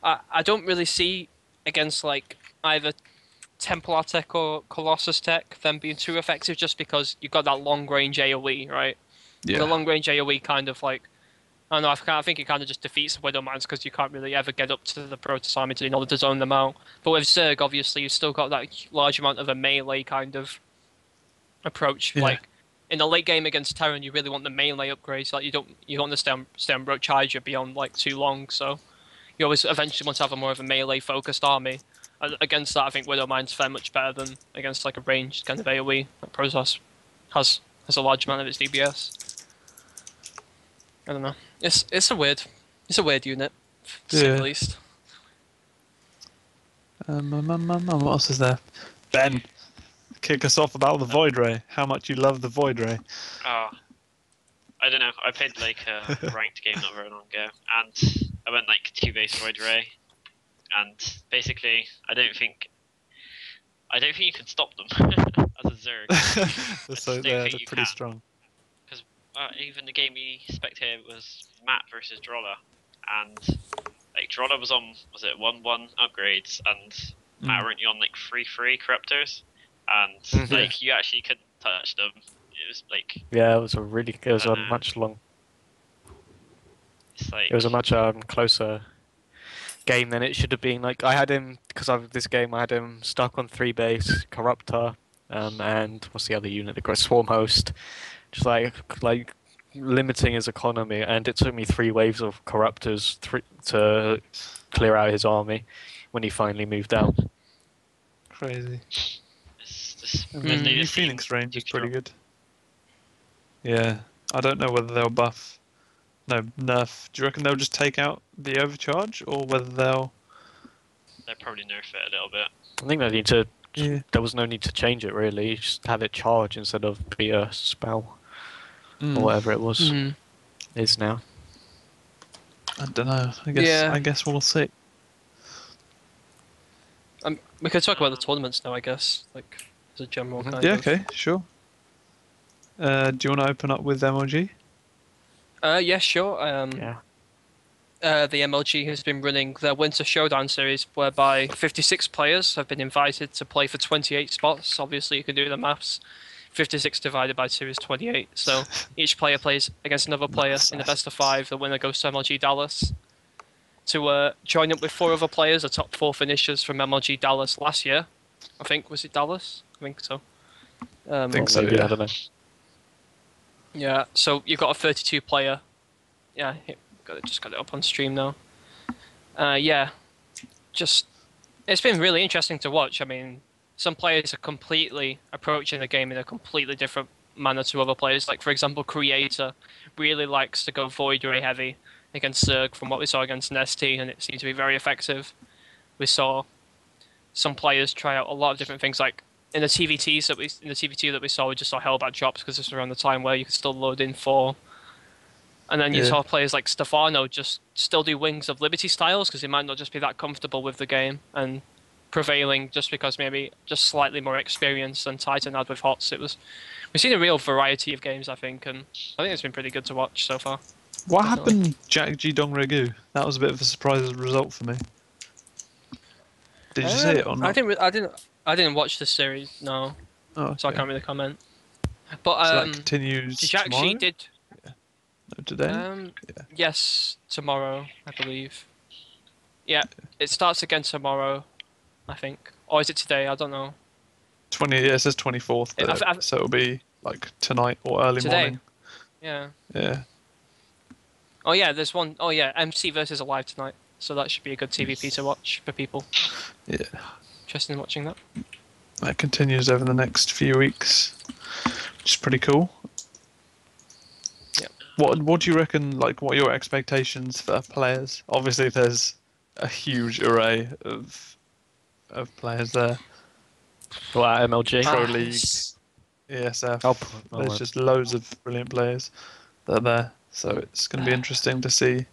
[SPEAKER 3] I don't really see against either Templar tech or Colossus tech them being too effective, just because you've got that long range AoE, right?
[SPEAKER 1] Yeah.
[SPEAKER 3] The long range AoE kind of I don't know. I think it kind of just defeats the Widow Mines because you can't really ever get up to the Protoss army in order to zone them out. But with Zerg, obviously, you've still got that large amount of a melee kind of approach.
[SPEAKER 1] Yeah.
[SPEAKER 3] In a late game against Terran, you really want the melee upgrades. You don't want to stay on road charger beyond too long. So you always eventually want to have a more of a melee focused army. And against that, I think Widow Mines fare much better than against a ranged kind of AoE. Protoss has a large amount of its DBS. I don't know. It's a weird unit, to say
[SPEAKER 1] Yeah.
[SPEAKER 3] the least.
[SPEAKER 1] What else is there? Ben, kick us off about the Void Ray. How much you love the Void Ray?
[SPEAKER 4] Oh, I don't know. I played a ranked game not very long ago, and I went 2-base Void Ray, and basically I don't think you can stop them as a Zerg.
[SPEAKER 1] So
[SPEAKER 4] don't
[SPEAKER 1] they're
[SPEAKER 4] think you
[SPEAKER 1] pretty
[SPEAKER 4] can.
[SPEAKER 1] strong.
[SPEAKER 4] Even the game we spectated was Matt versus Drolla, and Drolla was on 1-1 upgrades, and Matt were on 3-3 corruptors, and you actually couldn't touch them. It was
[SPEAKER 2] Yeah, it was a much long.
[SPEAKER 4] it's
[SPEAKER 2] It was a much closer game than it should have been. I had him because of this game. I had him stuck on 3-base Corruptor, and what's the other unit? The Swarm Host, just limiting his economy. And it took me 3 waves of Corruptors to clear out his army when he finally moved out.
[SPEAKER 1] Crazy.
[SPEAKER 4] It's
[SPEAKER 1] The new Phoenix range is pretty good. Yeah, I don't know whether they'll buff. No, nerf. Do you reckon they'll just take out the overcharge, or whether they'll?
[SPEAKER 4] They'll probably nerf it a little bit.
[SPEAKER 2] I think they need to.
[SPEAKER 1] Yeah.
[SPEAKER 2] There was no need to change it really. Just have it charge instead of be a spell or whatever it was is now.
[SPEAKER 1] I don't know.
[SPEAKER 3] Yeah.
[SPEAKER 1] I guess we'll see.
[SPEAKER 3] We could talk about the tournaments now, I guess, as a general kind
[SPEAKER 1] Yeah.
[SPEAKER 3] of.
[SPEAKER 1] Okay. Sure. Do you want to open up with MOG?
[SPEAKER 3] Yeah, sure.
[SPEAKER 2] Yeah.
[SPEAKER 3] the MLG has been running their Winter Showdown series, whereby 56 players have been invited to play for 28 spots. Obviously, you can do the maths. 56 divided by 2 is 28. So each player plays against another player in the best of 5. The winner goes to MLG Dallas. To join up with 4 other players, the top 4 finishers from MLG Dallas last year. I think, was it Dallas? I think so.
[SPEAKER 1] think so,
[SPEAKER 2] maybe,
[SPEAKER 1] yeah.
[SPEAKER 2] I don't know.
[SPEAKER 3] Yeah, so you've got a 32 player. Yeah, just got it up on stream now. Yeah, just it's been really interesting to watch. I mean, some players are completely approaching the game in a completely different manner to other players. Like, for example, Creator really likes to go Void Ray heavy against Zerg from what we saw against Nesty, and it seemed to be very effective. We saw some players try out a lot of different things, like in the TVT that we saw, we just saw Hellbat drops because this was around the time where you could still load in 4. And then you
[SPEAKER 1] Yeah.
[SPEAKER 3] saw players like Stefano just still do Wings of Liberty styles because he might not just be that comfortable with the game and prevailing just because maybe just slightly more experience than Titan had with HOTS. We've seen a real variety of games, I think, and I think it's been pretty good to watch so far.
[SPEAKER 1] What
[SPEAKER 3] Definitely.
[SPEAKER 1] happened, Jack G Dong Regu? That was a bit of a surprise result for me. Did you see it or not?
[SPEAKER 3] I didn't watch the series, no,
[SPEAKER 1] Oh,
[SPEAKER 3] so I
[SPEAKER 1] okay.
[SPEAKER 3] can't really comment. But
[SPEAKER 1] So that continues
[SPEAKER 3] Jack
[SPEAKER 1] tomorrow?
[SPEAKER 3] G did.
[SPEAKER 1] No, today? Yeah.
[SPEAKER 3] Yes, tomorrow, I believe. Yeah, it starts again tomorrow, I think. Or is it today? I don't know.
[SPEAKER 1] 20. Yeah, it says 24th,
[SPEAKER 3] Yeah,
[SPEAKER 1] but, so it'll be like tonight or early
[SPEAKER 3] Today.
[SPEAKER 1] morning.
[SPEAKER 3] Yeah.
[SPEAKER 1] Yeah.
[SPEAKER 3] Oh yeah, there's one. Oh yeah, MC versus Alive tonight. So that should be a good TVP to watch for people
[SPEAKER 1] Yeah.
[SPEAKER 3] interested in watching that.
[SPEAKER 1] That continues over the next few weeks, which is pretty cool.
[SPEAKER 3] Yep.
[SPEAKER 1] What do you reckon? Like, what are your expectations for players? Obviously, there's a huge array of players there.
[SPEAKER 2] Well, at MLG.
[SPEAKER 1] Pro
[SPEAKER 3] Ah,
[SPEAKER 1] League,
[SPEAKER 3] it's-
[SPEAKER 1] ESF.
[SPEAKER 2] Oh,
[SPEAKER 1] There's
[SPEAKER 2] right.
[SPEAKER 1] just loads of brilliant players that are there. So it's going to be interesting to see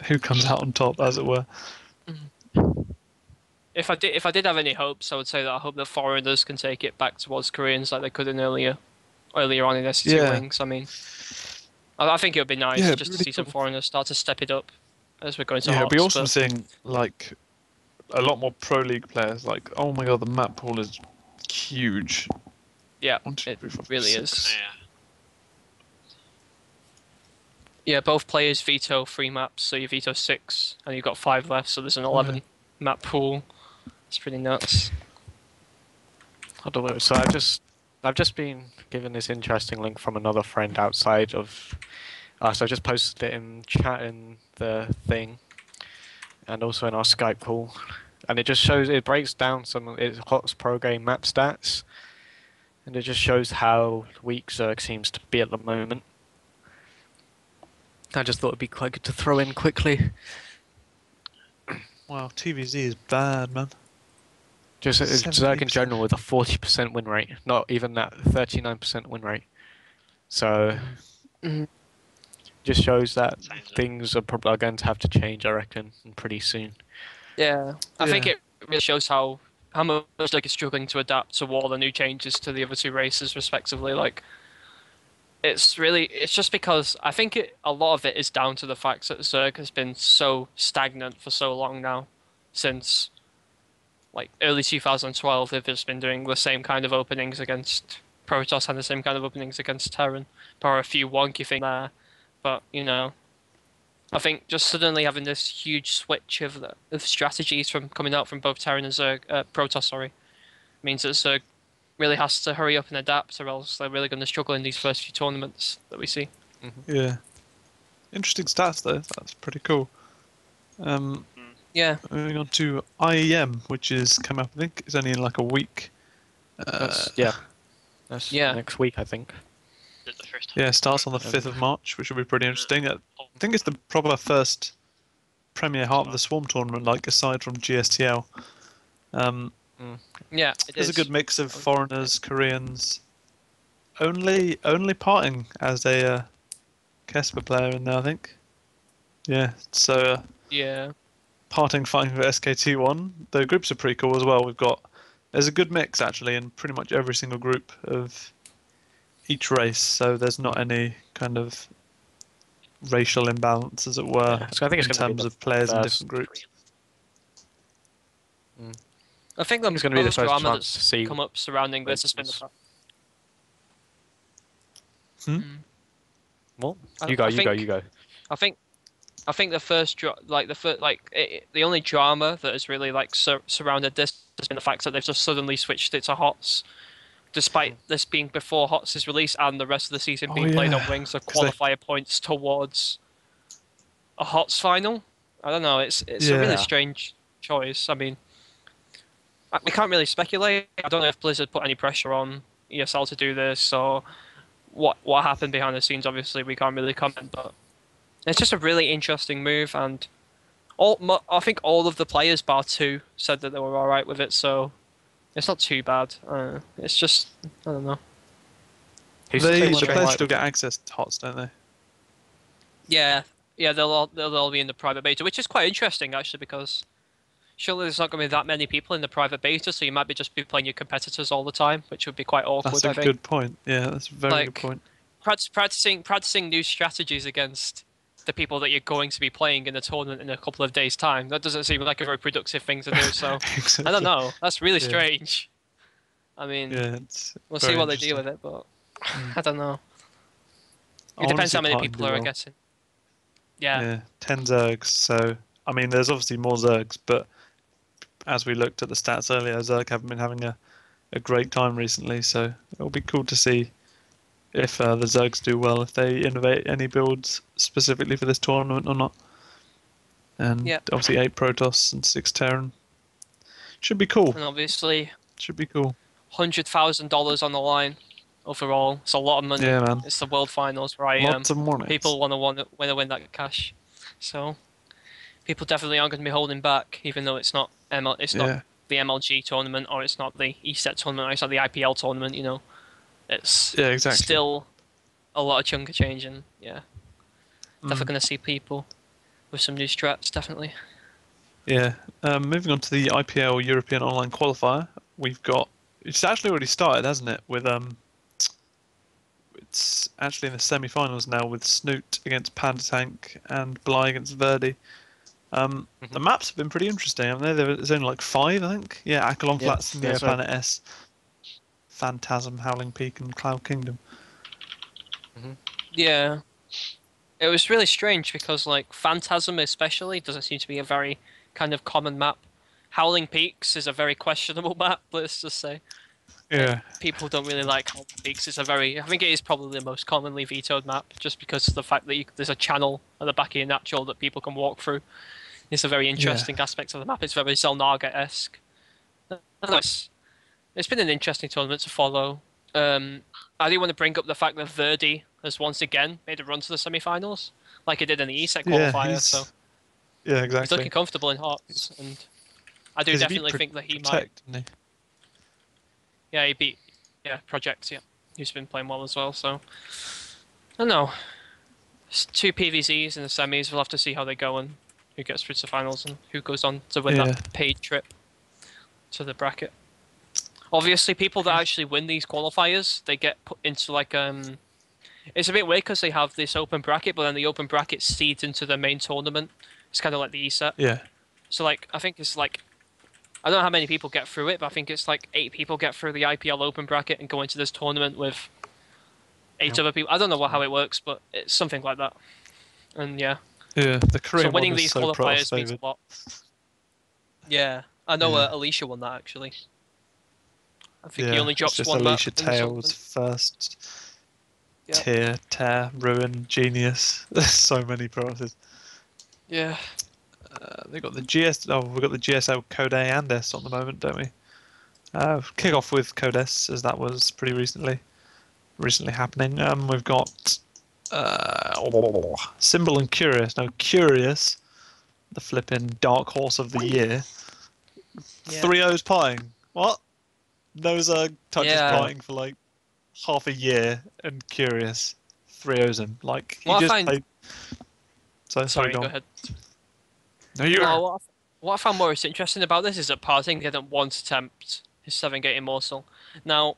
[SPEAKER 1] who comes out on top, as it were.
[SPEAKER 3] If I did have any hopes, I would say that I hope that foreigners can take it back towards Koreans like they could in earlier on in SC2
[SPEAKER 1] Yeah.
[SPEAKER 3] Wings. I mean, I think it would be nice
[SPEAKER 1] Yeah,
[SPEAKER 3] just to
[SPEAKER 1] really
[SPEAKER 3] see some
[SPEAKER 1] cool.
[SPEAKER 3] foreigners start to step it up as we're going to
[SPEAKER 1] Yeah, it'll be
[SPEAKER 3] HOTS,
[SPEAKER 1] awesome
[SPEAKER 3] but-
[SPEAKER 1] seeing like a lot more Pro League players. Like, oh my god, the map pool is huge.
[SPEAKER 3] Yeah,
[SPEAKER 1] 1, 2,
[SPEAKER 3] it
[SPEAKER 1] 3, 4,
[SPEAKER 3] really
[SPEAKER 1] 6.
[SPEAKER 3] is.
[SPEAKER 4] Yeah.
[SPEAKER 3] Yeah, both players veto 3 maps, so you veto 6, and you've got 5 left, so there's an 11 map pool. It's pretty nuts.
[SPEAKER 2] I don't know. So I've just been given this interesting link from another friend outside of us. I just posted it in chat in the thing, and also in our Skype call. And it breaks down some of its HOTS pro game map stats, and it just shows how weak Zerg seems to be at the moment. I just thought it'd be quite good to throw in quickly.
[SPEAKER 1] Wow, TVZ is bad, man.
[SPEAKER 2] Just Zerg in
[SPEAKER 1] 70%.
[SPEAKER 2] general with a 40% win rate, not even that 39% win rate. So
[SPEAKER 3] Mhm.
[SPEAKER 2] just shows that
[SPEAKER 4] Sounds it.
[SPEAKER 2] things are probably going to have to change, I reckon, and pretty soon.
[SPEAKER 3] Yeah, I think
[SPEAKER 1] Yeah.
[SPEAKER 3] it really shows how much like it's struggling to adapt to all the new changes to the other 2 races, respectively. Like, it's just because I think a lot of it is down to the fact that Zerg has been so stagnant for so long now, since like early 2012. They've just been doing the same kind of openings against Protoss and the same kind of openings against Terran. There are a few wonky things there, but I think just suddenly having this huge switch of strategies from coming out from both Terran and Zerg, Protoss, means that Zerg really has to hurry up and adapt, or else they're really going to struggle in these first few tournaments that we see.
[SPEAKER 1] Yeah. Interesting stats though. That's pretty cool.
[SPEAKER 3] Yeah,
[SPEAKER 1] Moving on to IEM, which is coming up. I think it's only in like a week.
[SPEAKER 2] That's
[SPEAKER 3] Yeah.
[SPEAKER 2] next week, I think.
[SPEAKER 4] Is it the first
[SPEAKER 1] Yeah, it starts on the 5th of March, which will be pretty interesting. I think it's the proper first Premier Heart of the Swarm tournament, like aside from GSTL.
[SPEAKER 3] yeah, it
[SPEAKER 1] There's
[SPEAKER 3] is.
[SPEAKER 1] a good mix of foreigners, Koreans. Only parting as a Kesper player in there, I think. Yeah, so
[SPEAKER 3] Yeah,
[SPEAKER 1] parting fighting for SKT1. The groups are pretty cool as well. There's a good mix actually in pretty much every single group of each race, so there's not any kind of racial imbalance, as it were,
[SPEAKER 2] Yeah, so I think it's
[SPEAKER 1] in
[SPEAKER 2] gonna be
[SPEAKER 1] terms
[SPEAKER 2] the
[SPEAKER 1] of players in
[SPEAKER 2] first-
[SPEAKER 1] different groups.
[SPEAKER 3] I think the
[SPEAKER 2] It's going to be the
[SPEAKER 3] most
[SPEAKER 2] first
[SPEAKER 3] drama
[SPEAKER 2] chance to
[SPEAKER 3] that's
[SPEAKER 2] see.
[SPEAKER 3] come up surrounding this has been the
[SPEAKER 2] Lakers.
[SPEAKER 3] fact.
[SPEAKER 1] Hmm?
[SPEAKER 2] What?
[SPEAKER 3] I-
[SPEAKER 2] You go.
[SPEAKER 3] I
[SPEAKER 2] You go.
[SPEAKER 3] think-
[SPEAKER 2] You go.
[SPEAKER 3] I think the first the only drama that has really like surrounded this has been the fact that they've just suddenly switched it to HOTS, despite this being before HOTS' release and the rest of the season
[SPEAKER 1] Oh,
[SPEAKER 3] being played on
[SPEAKER 1] yeah.
[SPEAKER 3] Wings, so
[SPEAKER 1] 'Cause they-
[SPEAKER 3] qualifier points towards a HOTS final. I don't know. It's a really
[SPEAKER 1] Yeah.
[SPEAKER 3] strange choice. I mean, we can't really speculate. I don't know if Blizzard put any pressure on ESL to do this or what happened behind the scenes. Obviously, we can't really comment, but it's just a really interesting move, and I think all of the players, bar two, said that they were all right with it. So it's not too bad. It's just I don't know.
[SPEAKER 2] Who's
[SPEAKER 1] The
[SPEAKER 2] saying
[SPEAKER 3] wanna-
[SPEAKER 1] players
[SPEAKER 2] like-
[SPEAKER 1] still get access to HOTS, don't they?
[SPEAKER 3] Yeah, they'll all be in the private beta, which is quite interesting actually because surely there's not going to be that many people in the private beta, so you might be playing your competitors all the time, which would be quite awkward.
[SPEAKER 1] That's
[SPEAKER 3] I
[SPEAKER 1] a
[SPEAKER 3] think.
[SPEAKER 1] good point. Yeah, that's a very good
[SPEAKER 3] Like-
[SPEAKER 1] point.
[SPEAKER 3] Practicing new strategies against the people that you're going to be playing in the tournament in a couple of days' time. That doesn't seem like a very productive thing to do. So I don't know. That's really
[SPEAKER 1] Yeah.
[SPEAKER 3] strange. I mean,
[SPEAKER 1] Yeah, it's
[SPEAKER 3] we'll
[SPEAKER 1] very
[SPEAKER 3] see what they do
[SPEAKER 1] interesting.
[SPEAKER 3] with it, but
[SPEAKER 1] Mm.
[SPEAKER 3] I don't know.
[SPEAKER 1] I
[SPEAKER 3] It
[SPEAKER 1] wanna
[SPEAKER 3] depends
[SPEAKER 1] see
[SPEAKER 3] how many
[SPEAKER 1] Parton
[SPEAKER 3] people
[SPEAKER 1] do
[SPEAKER 3] are
[SPEAKER 1] well.
[SPEAKER 3] getting. Yeah.
[SPEAKER 1] 10 Zergs. So, I mean, there's obviously more Zergs, but as we looked at the stats earlier, Zerg haven't been having a great time recently. So it'll be cool to see if the Zergs do well, if they innovate any builds specifically for this tournament or not. And
[SPEAKER 3] Yeah.
[SPEAKER 1] obviously 8 Protoss and 6 Terran. Should be cool.
[SPEAKER 3] And obviously,
[SPEAKER 1] Should be cool.
[SPEAKER 3] $100,000 on the line overall. It's a lot of money.
[SPEAKER 1] Yeah, man.
[SPEAKER 3] It's the World Finals, right?
[SPEAKER 1] Lots of money.
[SPEAKER 3] People want to win that cash, so people definitely aren't going to be holding back, even though it's not it's
[SPEAKER 1] Yeah.
[SPEAKER 3] not the MLG tournament or it's not the ESET tournament or it's not the IPL tournament. You know, it's
[SPEAKER 1] Yeah, exactly.
[SPEAKER 3] still a lot of chunk of change, and yeah, definitely
[SPEAKER 1] Mm.
[SPEAKER 3] going to see people with some new strats, definitely.
[SPEAKER 1] Yeah. Moving on to the IPL European Online Qualifier, we've got. It's actually already started, hasn't it? With it's actually in the semi-finals now with Snoot against Panda Tank and Bly against Verdi. The maps have been pretty interesting, haven't they? There's only like 5, I think. Yeah, Akalon
[SPEAKER 2] Yeah,
[SPEAKER 1] Flats,
[SPEAKER 2] yeah,
[SPEAKER 1] Neo
[SPEAKER 2] so-
[SPEAKER 1] Planet S, Phantasm, Howling Peak, and Cloud Kingdom.
[SPEAKER 3] Yeah, it was really strange because like Phantasm especially doesn't seem to be a very kind of common map. Howling Peaks is a very questionable map. Let's just say.
[SPEAKER 1] Yeah.
[SPEAKER 3] People don't really like Howling Peaks. I think it is probably the most commonly vetoed map, just because of the fact that there's a channel at the back of your natural that people can walk through. It's a very interesting aspect of the map. It's very Zelnaga-esque. It's been an interesting tournament to follow. I do want to bring up the fact that Verdi has once again made a run to the semi-finals, like he did in the ESET
[SPEAKER 1] Yeah,
[SPEAKER 3] qualifier. So
[SPEAKER 1] yeah,
[SPEAKER 3] he's
[SPEAKER 1] exactly.
[SPEAKER 3] looking comfortable in Hearts, and I do
[SPEAKER 1] 'Cause he beat
[SPEAKER 3] definitely think that he might.
[SPEAKER 1] Protect, didn't
[SPEAKER 3] Yeah, he beat Project. Yeah, he's been playing well as well. So I don't know. It's 2 PVZs in the semis. We'll have to see how they go and who gets through to the finals and who goes on to win
[SPEAKER 1] Yeah.
[SPEAKER 3] that paid trip to the bracket. Obviously, people that actually win these qualifiers, they get put into like It's a bit weird because they have this open bracket, but then the open bracket seeds into the main tournament. It's kind of like the ESET.
[SPEAKER 1] Yeah.
[SPEAKER 3] So like I think it's like I don't know how many people get through it, but I think it's like 8 people get through the IPL Open bracket and go into this tournament with 8 other people. I don't know how it works, but it's something like that. And yeah,
[SPEAKER 1] Yeah. The Korean
[SPEAKER 3] so winning
[SPEAKER 1] one is
[SPEAKER 3] these
[SPEAKER 1] so
[SPEAKER 3] qualifiers means
[SPEAKER 1] Protoss
[SPEAKER 3] a lot. Yeah, I know
[SPEAKER 1] Yeah.
[SPEAKER 3] Alicia won that actually. I think
[SPEAKER 1] Yeah,
[SPEAKER 3] he only
[SPEAKER 1] it's
[SPEAKER 3] drops
[SPEAKER 1] just
[SPEAKER 3] one
[SPEAKER 1] Alicia
[SPEAKER 3] map in the
[SPEAKER 1] Tails
[SPEAKER 3] tournament.
[SPEAKER 1] first
[SPEAKER 3] Yeah.
[SPEAKER 1] tier, Tear, Ruin, Genius. There's so many Protosses.
[SPEAKER 3] Yeah,
[SPEAKER 1] They got the GS. Oh, we've got the GSL Code A and S on the moment, don't we? Kick off with Code S, as that was pretty recently happening. We've got Symbol and Curious. Now, Curious, the flipping dark horse of the year.
[SPEAKER 3] Yeah.
[SPEAKER 1] 3-0's playing. What? No Zerg touches
[SPEAKER 3] Yeah.
[SPEAKER 1] playing for like half a year, and Curious 3-0's him. Like he
[SPEAKER 3] What I
[SPEAKER 1] just
[SPEAKER 3] find-
[SPEAKER 1] played. So
[SPEAKER 3] sorry,
[SPEAKER 1] go
[SPEAKER 3] go
[SPEAKER 1] on.
[SPEAKER 3] ahead.
[SPEAKER 1] No, you.
[SPEAKER 3] Well, what I found most interesting about this is that Parting didn't once attempt his 7-gate Immortal. Now,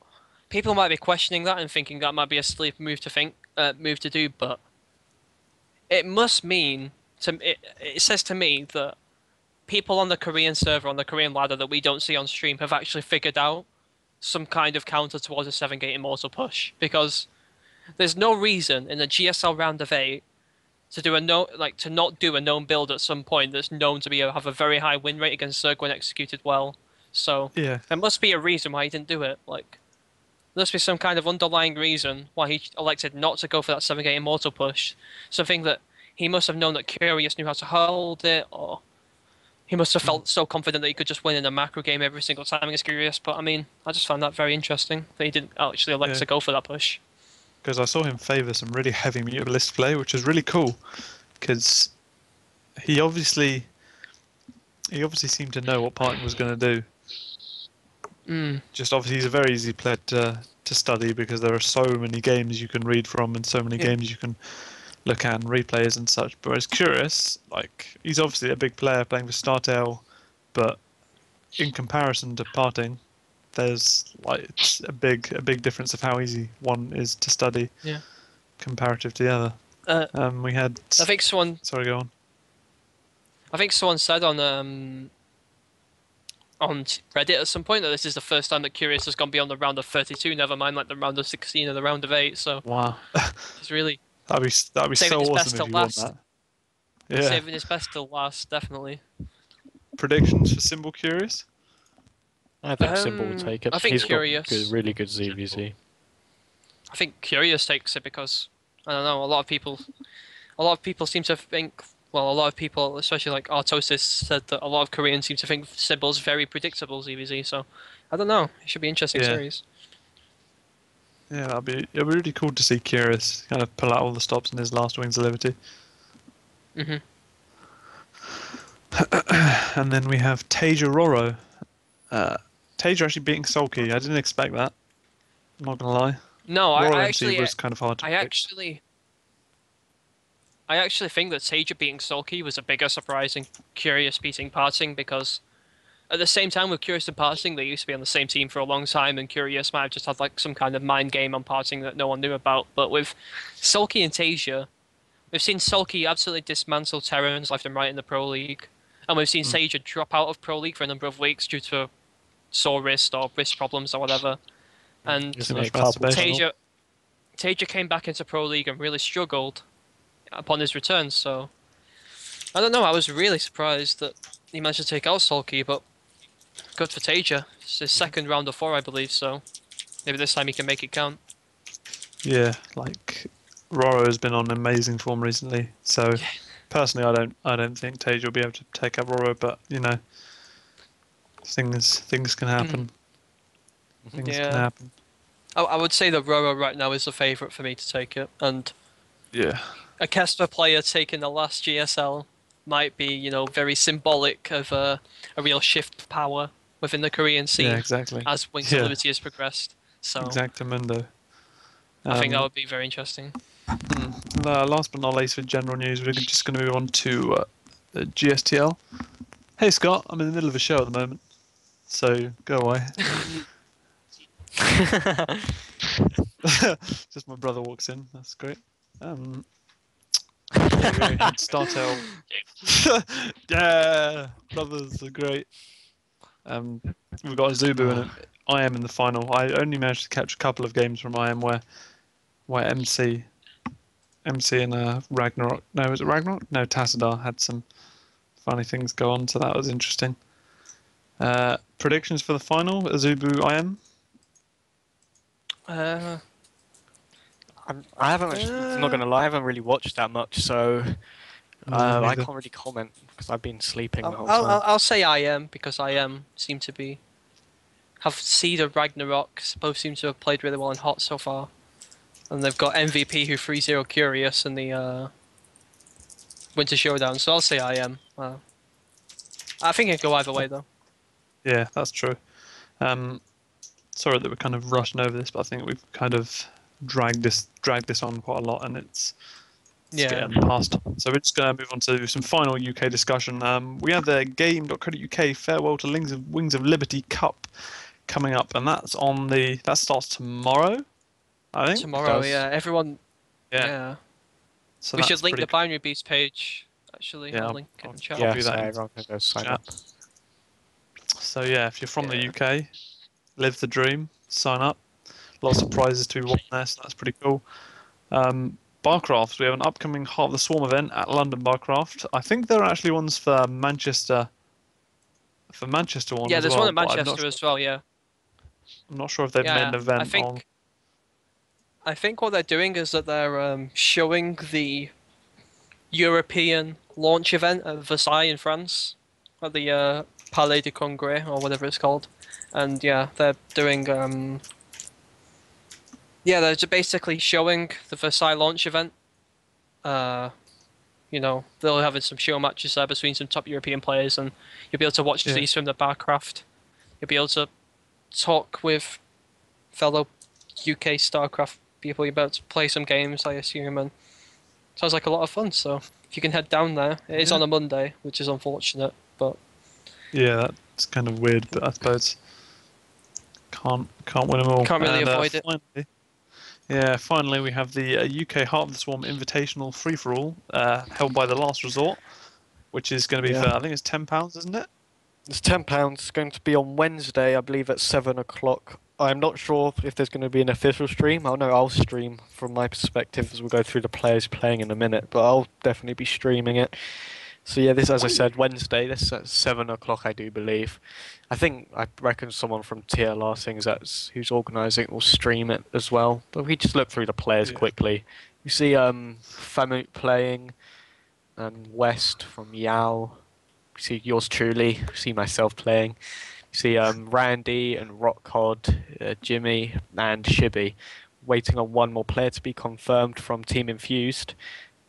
[SPEAKER 3] people might be questioning that and thinking that might be a sleep move to do, but it must mean it says to me that people on the Korean server on the Korean ladder that we don't see on stream have actually figured out some kind of counter towards a 7-gate immortal push, because there's no reason in the GSL round of 8 to do to not do a known build at some point that's known to have a very high win rate against Zerg when executed well. So
[SPEAKER 1] Yeah.
[SPEAKER 3] there must be a reason why he didn't do it. Like, there must be some kind of underlying reason why he elected not to go for that 7-gate immortal push. Something that he must have known that Curious knew how to hold it, or he must have felt so confident that he could just win in a macro game every single time against Curious. But I mean, I just found that very interesting that he didn't actually elect
[SPEAKER 1] Yeah.
[SPEAKER 3] to go for that push.
[SPEAKER 1] Because I saw him favour some really heavy mutabilist play, which was really cool. Because he obviously seemed to know what Python was going to do. Just obviously, he's a very easy player to study because there are so many games you can read from and so many games you can look at and replays and such. But whereas Curious, like, he's obviously a big player playing for Startail, but in comparison to Parting, there's like it's a big difference of how easy one is to study.
[SPEAKER 3] Yeah.
[SPEAKER 1] Comparative to the other. We had.
[SPEAKER 3] I think someone
[SPEAKER 1] Sorry, go on.
[SPEAKER 3] said on Reddit at some point that this is the first time that Curious has gone beyond the round of 32. Never mind like the round of 16 or the round of 8. So
[SPEAKER 1] Wow.
[SPEAKER 3] it's really
[SPEAKER 1] That'd be
[SPEAKER 3] saving
[SPEAKER 1] so
[SPEAKER 3] his best
[SPEAKER 1] awesome
[SPEAKER 3] till
[SPEAKER 1] if you won
[SPEAKER 3] last.
[SPEAKER 1] that. Yeah.
[SPEAKER 3] saving his best till last, definitely.
[SPEAKER 1] Predictions for Symbol Curious?
[SPEAKER 2] I think Symbol will take it.
[SPEAKER 3] I think
[SPEAKER 2] He's
[SPEAKER 3] Curious.
[SPEAKER 2] got really good ZVZ.
[SPEAKER 3] I think Curious takes it because I don't know. A lot of people seem to think. Well, a lot of people, especially like Artosis, said that a lot of Koreans seem to think Symbol's very predictable ZVZ. So I don't know. It should be an interesting series.
[SPEAKER 1] Yeah, it'd be really cool to see Curious kind of pull out all the stops in his last Wings of Liberty.
[SPEAKER 3] Mhm.
[SPEAKER 1] And then we have Taja Roro. Taja actually beating Sulky. I didn't expect that. I'm not gonna lie.
[SPEAKER 3] No,
[SPEAKER 1] Roro
[SPEAKER 3] I
[SPEAKER 1] MC
[SPEAKER 3] actually,
[SPEAKER 1] was kind of hard to
[SPEAKER 3] I
[SPEAKER 1] pick.
[SPEAKER 3] actually think that Taja beating Sulky was a bigger surprise than Curious beating Parting, because at the same time with Curious and Parting, they used to be on the same team for a long time, and Curious might have just had like some kind of mind game on Parting that no one knew about. But with Sulky and Taja, we've seen Sulky absolutely dismantle Terrans left and right in the Pro League, and we've seen Taja drop out of Pro League for a number of weeks due to sore wrist or wrist problems or whatever. And
[SPEAKER 2] Isn't
[SPEAKER 1] much
[SPEAKER 2] it carpal
[SPEAKER 1] masturbation.
[SPEAKER 3] Taja came back into Pro League and really struggled upon his return. So I don't know. I was really surprised that he managed to take out Sulky, but good for Taja. It's his second round of 4, I believe. So maybe this time he can make it count.
[SPEAKER 1] Yeah, like Roro has been on amazing form recently. So personally, I don't think Taja will be able to take out Roro, but you know, things can happen. Things can happen.
[SPEAKER 3] I would say that Roro right now is the favourite for me to take it, and
[SPEAKER 1] Yeah.
[SPEAKER 3] a Kesper player taking the last GSL might be, you know, very symbolic of a real shift of power within the Korean scene
[SPEAKER 1] Yeah, exactly.
[SPEAKER 3] as Wings of Liberty has progressed. So
[SPEAKER 1] Exactamundo.
[SPEAKER 3] I think that would be very interesting.
[SPEAKER 1] Last but not least, for general news, we're just going to move on to GSTL. Hey Scott, I'm in the middle of a show at the moment, so go away. Just my brother walks in. That's great. Yeah, we had Startail. Yeah, brothers are great. We've got Azubu and IM in the final. I only managed to catch a couple of games from IM where MC and Ragnarok. No, was it Ragnarok? No, Tassadar had some funny things go on, so that was interesting. Predictions for the final: Azubu IM.
[SPEAKER 2] I haven't. I'm not gonna lie. I haven't really watched that much, so I
[SPEAKER 1] neither.
[SPEAKER 2] can't really comment because I've been sleeping the whole
[SPEAKER 3] I'll,
[SPEAKER 2] time.
[SPEAKER 3] I'll say IM because IM seem to have Seed of Ragnarok. Both seem to have played really well in Hot so far, and they've got MVP who 3-0 Curious in the Winter Showdown. So I'll say IM. I think it could go either way though.
[SPEAKER 1] Yeah, that's true. Sorry that we're kind of rushing over this, but I think we've kind of dragged this on quite a lot, and it's getting past. So we're just going to move on to some final UK discussion. We have the Game.co.uk Farewell to Wings of Liberty Cup coming up, and that starts tomorrow, I think.
[SPEAKER 3] Tomorrow,
[SPEAKER 2] does.
[SPEAKER 3] yeah. Everyone.
[SPEAKER 1] Yeah.
[SPEAKER 3] Yeah.
[SPEAKER 1] So
[SPEAKER 3] We should
[SPEAKER 1] that's
[SPEAKER 3] link the
[SPEAKER 1] pretty
[SPEAKER 3] Binary Beast page. Actually,
[SPEAKER 1] Yeah,
[SPEAKER 3] I'll link it in the chat.
[SPEAKER 1] I'll
[SPEAKER 2] Yeah,
[SPEAKER 1] do
[SPEAKER 2] so
[SPEAKER 1] that in
[SPEAKER 2] everyone can go sign
[SPEAKER 1] chat.
[SPEAKER 2] up.
[SPEAKER 1] So yeah, if you're from the
[SPEAKER 3] Yeah.
[SPEAKER 1] UK, live the dream, sign up. Lots of prizes to be won there, so that's pretty cool. Barcraft, we have an upcoming Heart of the Swarm event at London Barcraft. I think there are actually ones for Manchester. For Manchester one
[SPEAKER 3] Yeah,
[SPEAKER 1] as
[SPEAKER 3] there's
[SPEAKER 1] well,
[SPEAKER 3] one at
[SPEAKER 1] but I'm
[SPEAKER 3] Manchester as well. Yeah.
[SPEAKER 1] not sure if they've made an
[SPEAKER 3] Yeah,
[SPEAKER 1] event on.
[SPEAKER 3] I think what they're doing is that they're showing the European launch event at Versailles in France, at the Palais du Congrès or whatever it's called, and yeah, they're doing yeah, they're just basically showing the Versailles launch event. You know, they'll having some show matches there between some top European players, and you'll be able to watch
[SPEAKER 1] Yeah.
[SPEAKER 3] these from the Barcraft. You'll be able to talk with fellow UK StarCraft people. You'll be able to play some games, I assume, and sounds like a lot of fun. So if you can head down there, it is
[SPEAKER 1] Yeah.
[SPEAKER 3] on a Monday, which is unfortunate, but
[SPEAKER 1] Yeah, that's kind of weird, but I suppose can't win them all.
[SPEAKER 3] Can't really
[SPEAKER 1] And,
[SPEAKER 3] avoid it.
[SPEAKER 1] Finally we have the UK Heart of the Swarm Invitational Free for All held by the Last Resort, which is going to be
[SPEAKER 2] Yeah.
[SPEAKER 1] for I think it's £10, isn't it?
[SPEAKER 2] It's £10. It's going to be on Wednesday, I believe, at 7 o'clock. I'm not sure if there's going to be an official stream. Oh no, I'll stream from my perspective as we'll go through the players playing in a minute, but I'll definitely be streaming it. So yeah, this, as I said, Wednesday. This is at 7 o'clock, I do believe. I reckon someone from TLR Things who's organising it will stream it as well. But we just look through the players
[SPEAKER 1] Yeah.
[SPEAKER 2] quickly. You see Famut playing, and West from Yao. You see yours truly. You see myself playing. You see Randy and Rockcod, Jimmy and Shibby. Waiting on one more player to be confirmed from Team Infused.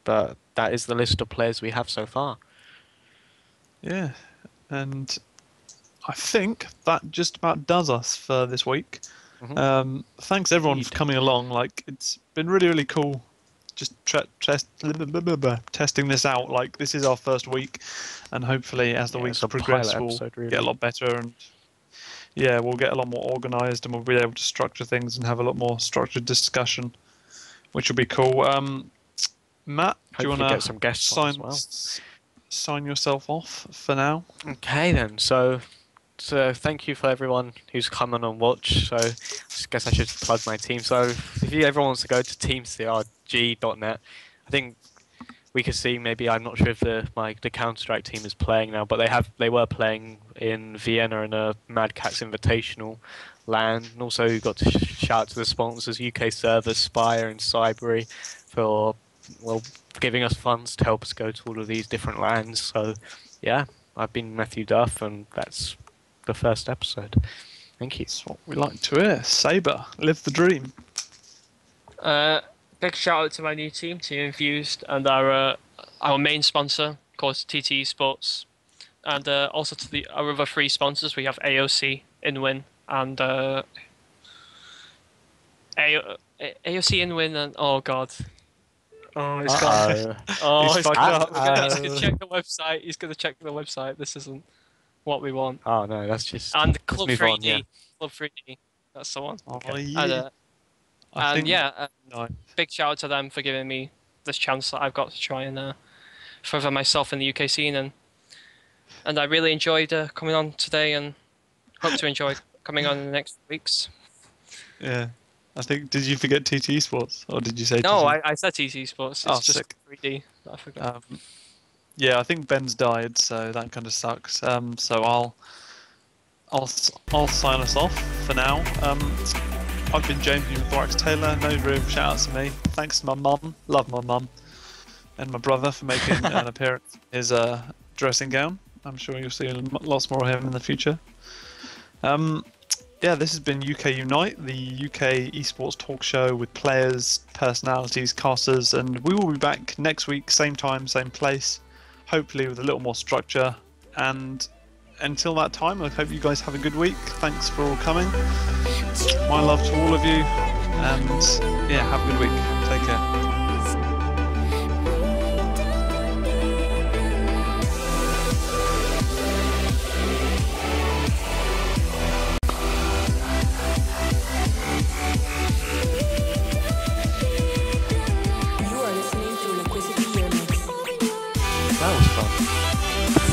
[SPEAKER 2] But that is the list of players we have so far.
[SPEAKER 1] Yeah, and I think that just about does us for this week.
[SPEAKER 2] Mhm.
[SPEAKER 1] Thanks everyone
[SPEAKER 2] Indeed.
[SPEAKER 1] for coming along. Like it's been really cool. Just testing this out. Like this is our first week, and hopefully as the
[SPEAKER 2] Yeah,
[SPEAKER 1] weeks
[SPEAKER 2] it's a
[SPEAKER 1] progress,
[SPEAKER 2] pilot
[SPEAKER 1] we'll
[SPEAKER 2] episode, really.
[SPEAKER 1] get a lot better and yeah, we'll get a lot more organised, and we'll be able to structure things and have a lot more structured discussion, which will be cool. Matt, do you
[SPEAKER 2] Hopefully
[SPEAKER 1] want
[SPEAKER 2] get
[SPEAKER 1] to
[SPEAKER 2] some guests on as well.
[SPEAKER 1] sign yourself off for now?
[SPEAKER 2] Okay then, so thank you for everyone who's come on and watched. So I guess I should plug my team. So if everyone wants to go to teamcrg.net, I think we could see maybe, I'm not sure if the Counter-Strike team is playing now, but they were playing in Vienna in a Mad Cats Invitational LAN. And also you got to shout out to the sponsors, UK Servers, Spire and Cybery, for giving us funds to help us go to all of these different LANs. So yeah, I've been Matthew Duff, and that's the first episode. Thank you.
[SPEAKER 1] That's what we like to hear. Saber, live the dream.
[SPEAKER 3] big shout out to my new team, Team Infused, and our main sponsor, of course, TT Sports, and also to our other three sponsors. We have AOC, Inwin, and AOC, Inwin, and oh god. Oh, he's gone. Oh,
[SPEAKER 1] He's
[SPEAKER 3] he's
[SPEAKER 1] fucked
[SPEAKER 3] gone.
[SPEAKER 1] up.
[SPEAKER 3] He's gonna check the website. He's gonna check the website. This isn't what we want.
[SPEAKER 2] Oh no, that's just.
[SPEAKER 3] And
[SPEAKER 2] let's
[SPEAKER 3] Club
[SPEAKER 2] move
[SPEAKER 3] 3D.
[SPEAKER 2] on, yeah.
[SPEAKER 3] Club 3D. That's the one.
[SPEAKER 1] Oh,
[SPEAKER 2] Okay.
[SPEAKER 1] yeah.
[SPEAKER 3] And yeah,
[SPEAKER 1] no.
[SPEAKER 3] big shout out to them for giving me this chance that I've got to try and further myself in the UK scene, and I really enjoyed coming on today, and hope to enjoy coming on in the next weeks.
[SPEAKER 1] Yeah. I think, did you forget TT Sports? Or did you say
[SPEAKER 3] No,
[SPEAKER 1] TT?
[SPEAKER 3] I said TT Sports. It's
[SPEAKER 1] Oh,
[SPEAKER 3] just
[SPEAKER 1] sick.
[SPEAKER 3] 3D. I forgot.
[SPEAKER 1] Yeah, I think Ben's died, so that kind of sucks. So I'll sign us off for now. I've been James Thorax Taylor. No real shout outs to me. Thanks to my mum. Love my mum. And my brother for making an appearance in his dressing gown. I'm sure you'll see lots more of him in the future. Yeah, this has been UK Unite, the UK esports talk show with players, personalities, casters, and we will be back next week, same time, same place, hopefully with a little more structure. And until that time, I hope you guys have a good week. Thanks for all coming. My love to all of you, and yeah, have a good week. Take care.
[SPEAKER 5] You are listening to Liquidity
[SPEAKER 2] fun.